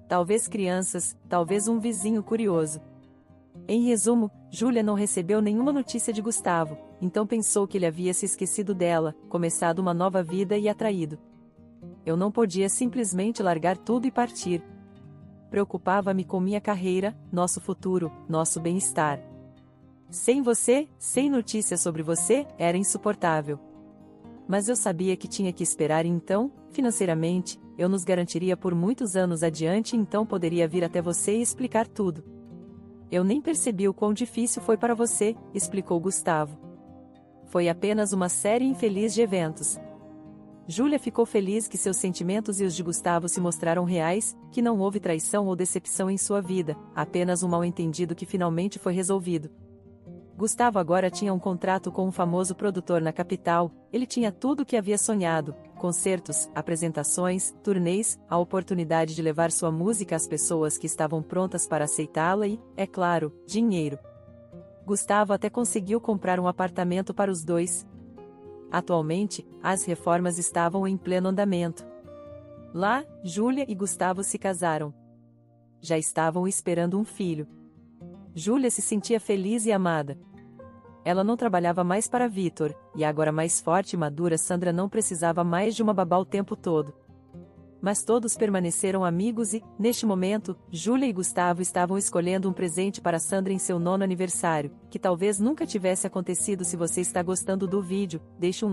Talvez crianças, talvez um vizinho curioso. Em resumo, Júlia não recebeu nenhuma notícia de Gustavo, então pensou que ele havia se esquecido dela, começado uma nova vida e a traído. Eu não podia simplesmente largar tudo e partir. Preocupava-me com minha carreira, nosso futuro, nosso bem-estar. Sem você, sem notícias sobre você, era insuportável. Mas eu sabia que tinha que esperar e então, financeiramente, eu nos garantiria por muitos anos adiante e então poderia vir até você e explicar tudo. Eu nem percebi o quão difícil foi para você, explicou Gustavo. Foi apenas uma série infeliz de eventos. Júlia ficou feliz que seus sentimentos e os de Gustavo se mostraram reais, que não houve traição ou decepção em sua vida, apenas um mal-entendido que finalmente foi resolvido. Gustavo agora tinha um contrato com um famoso produtor na capital, ele tinha tudo o que havia sonhado: concertos, apresentações, turnês, a oportunidade de levar sua música às pessoas que estavam prontas para aceitá-la e, é claro, dinheiro. Gustavo até conseguiu comprar um apartamento para os dois. Atualmente, as reformas estavam em pleno andamento. Lá, Júlia e Gustavo se casaram. Já estavam esperando um filho. Júlia se sentia feliz e amada. Ela não trabalhava mais para Vitor, e agora mais forte e madura Sandra não precisava mais de uma babá o tempo todo. Mas todos permaneceram amigos e, neste momento, Júlia e Gustavo estavam escolhendo um presente para Sandra em seu 9º aniversário, que talvez nunca tivesse acontecido. Se você está gostando do vídeo, deixe um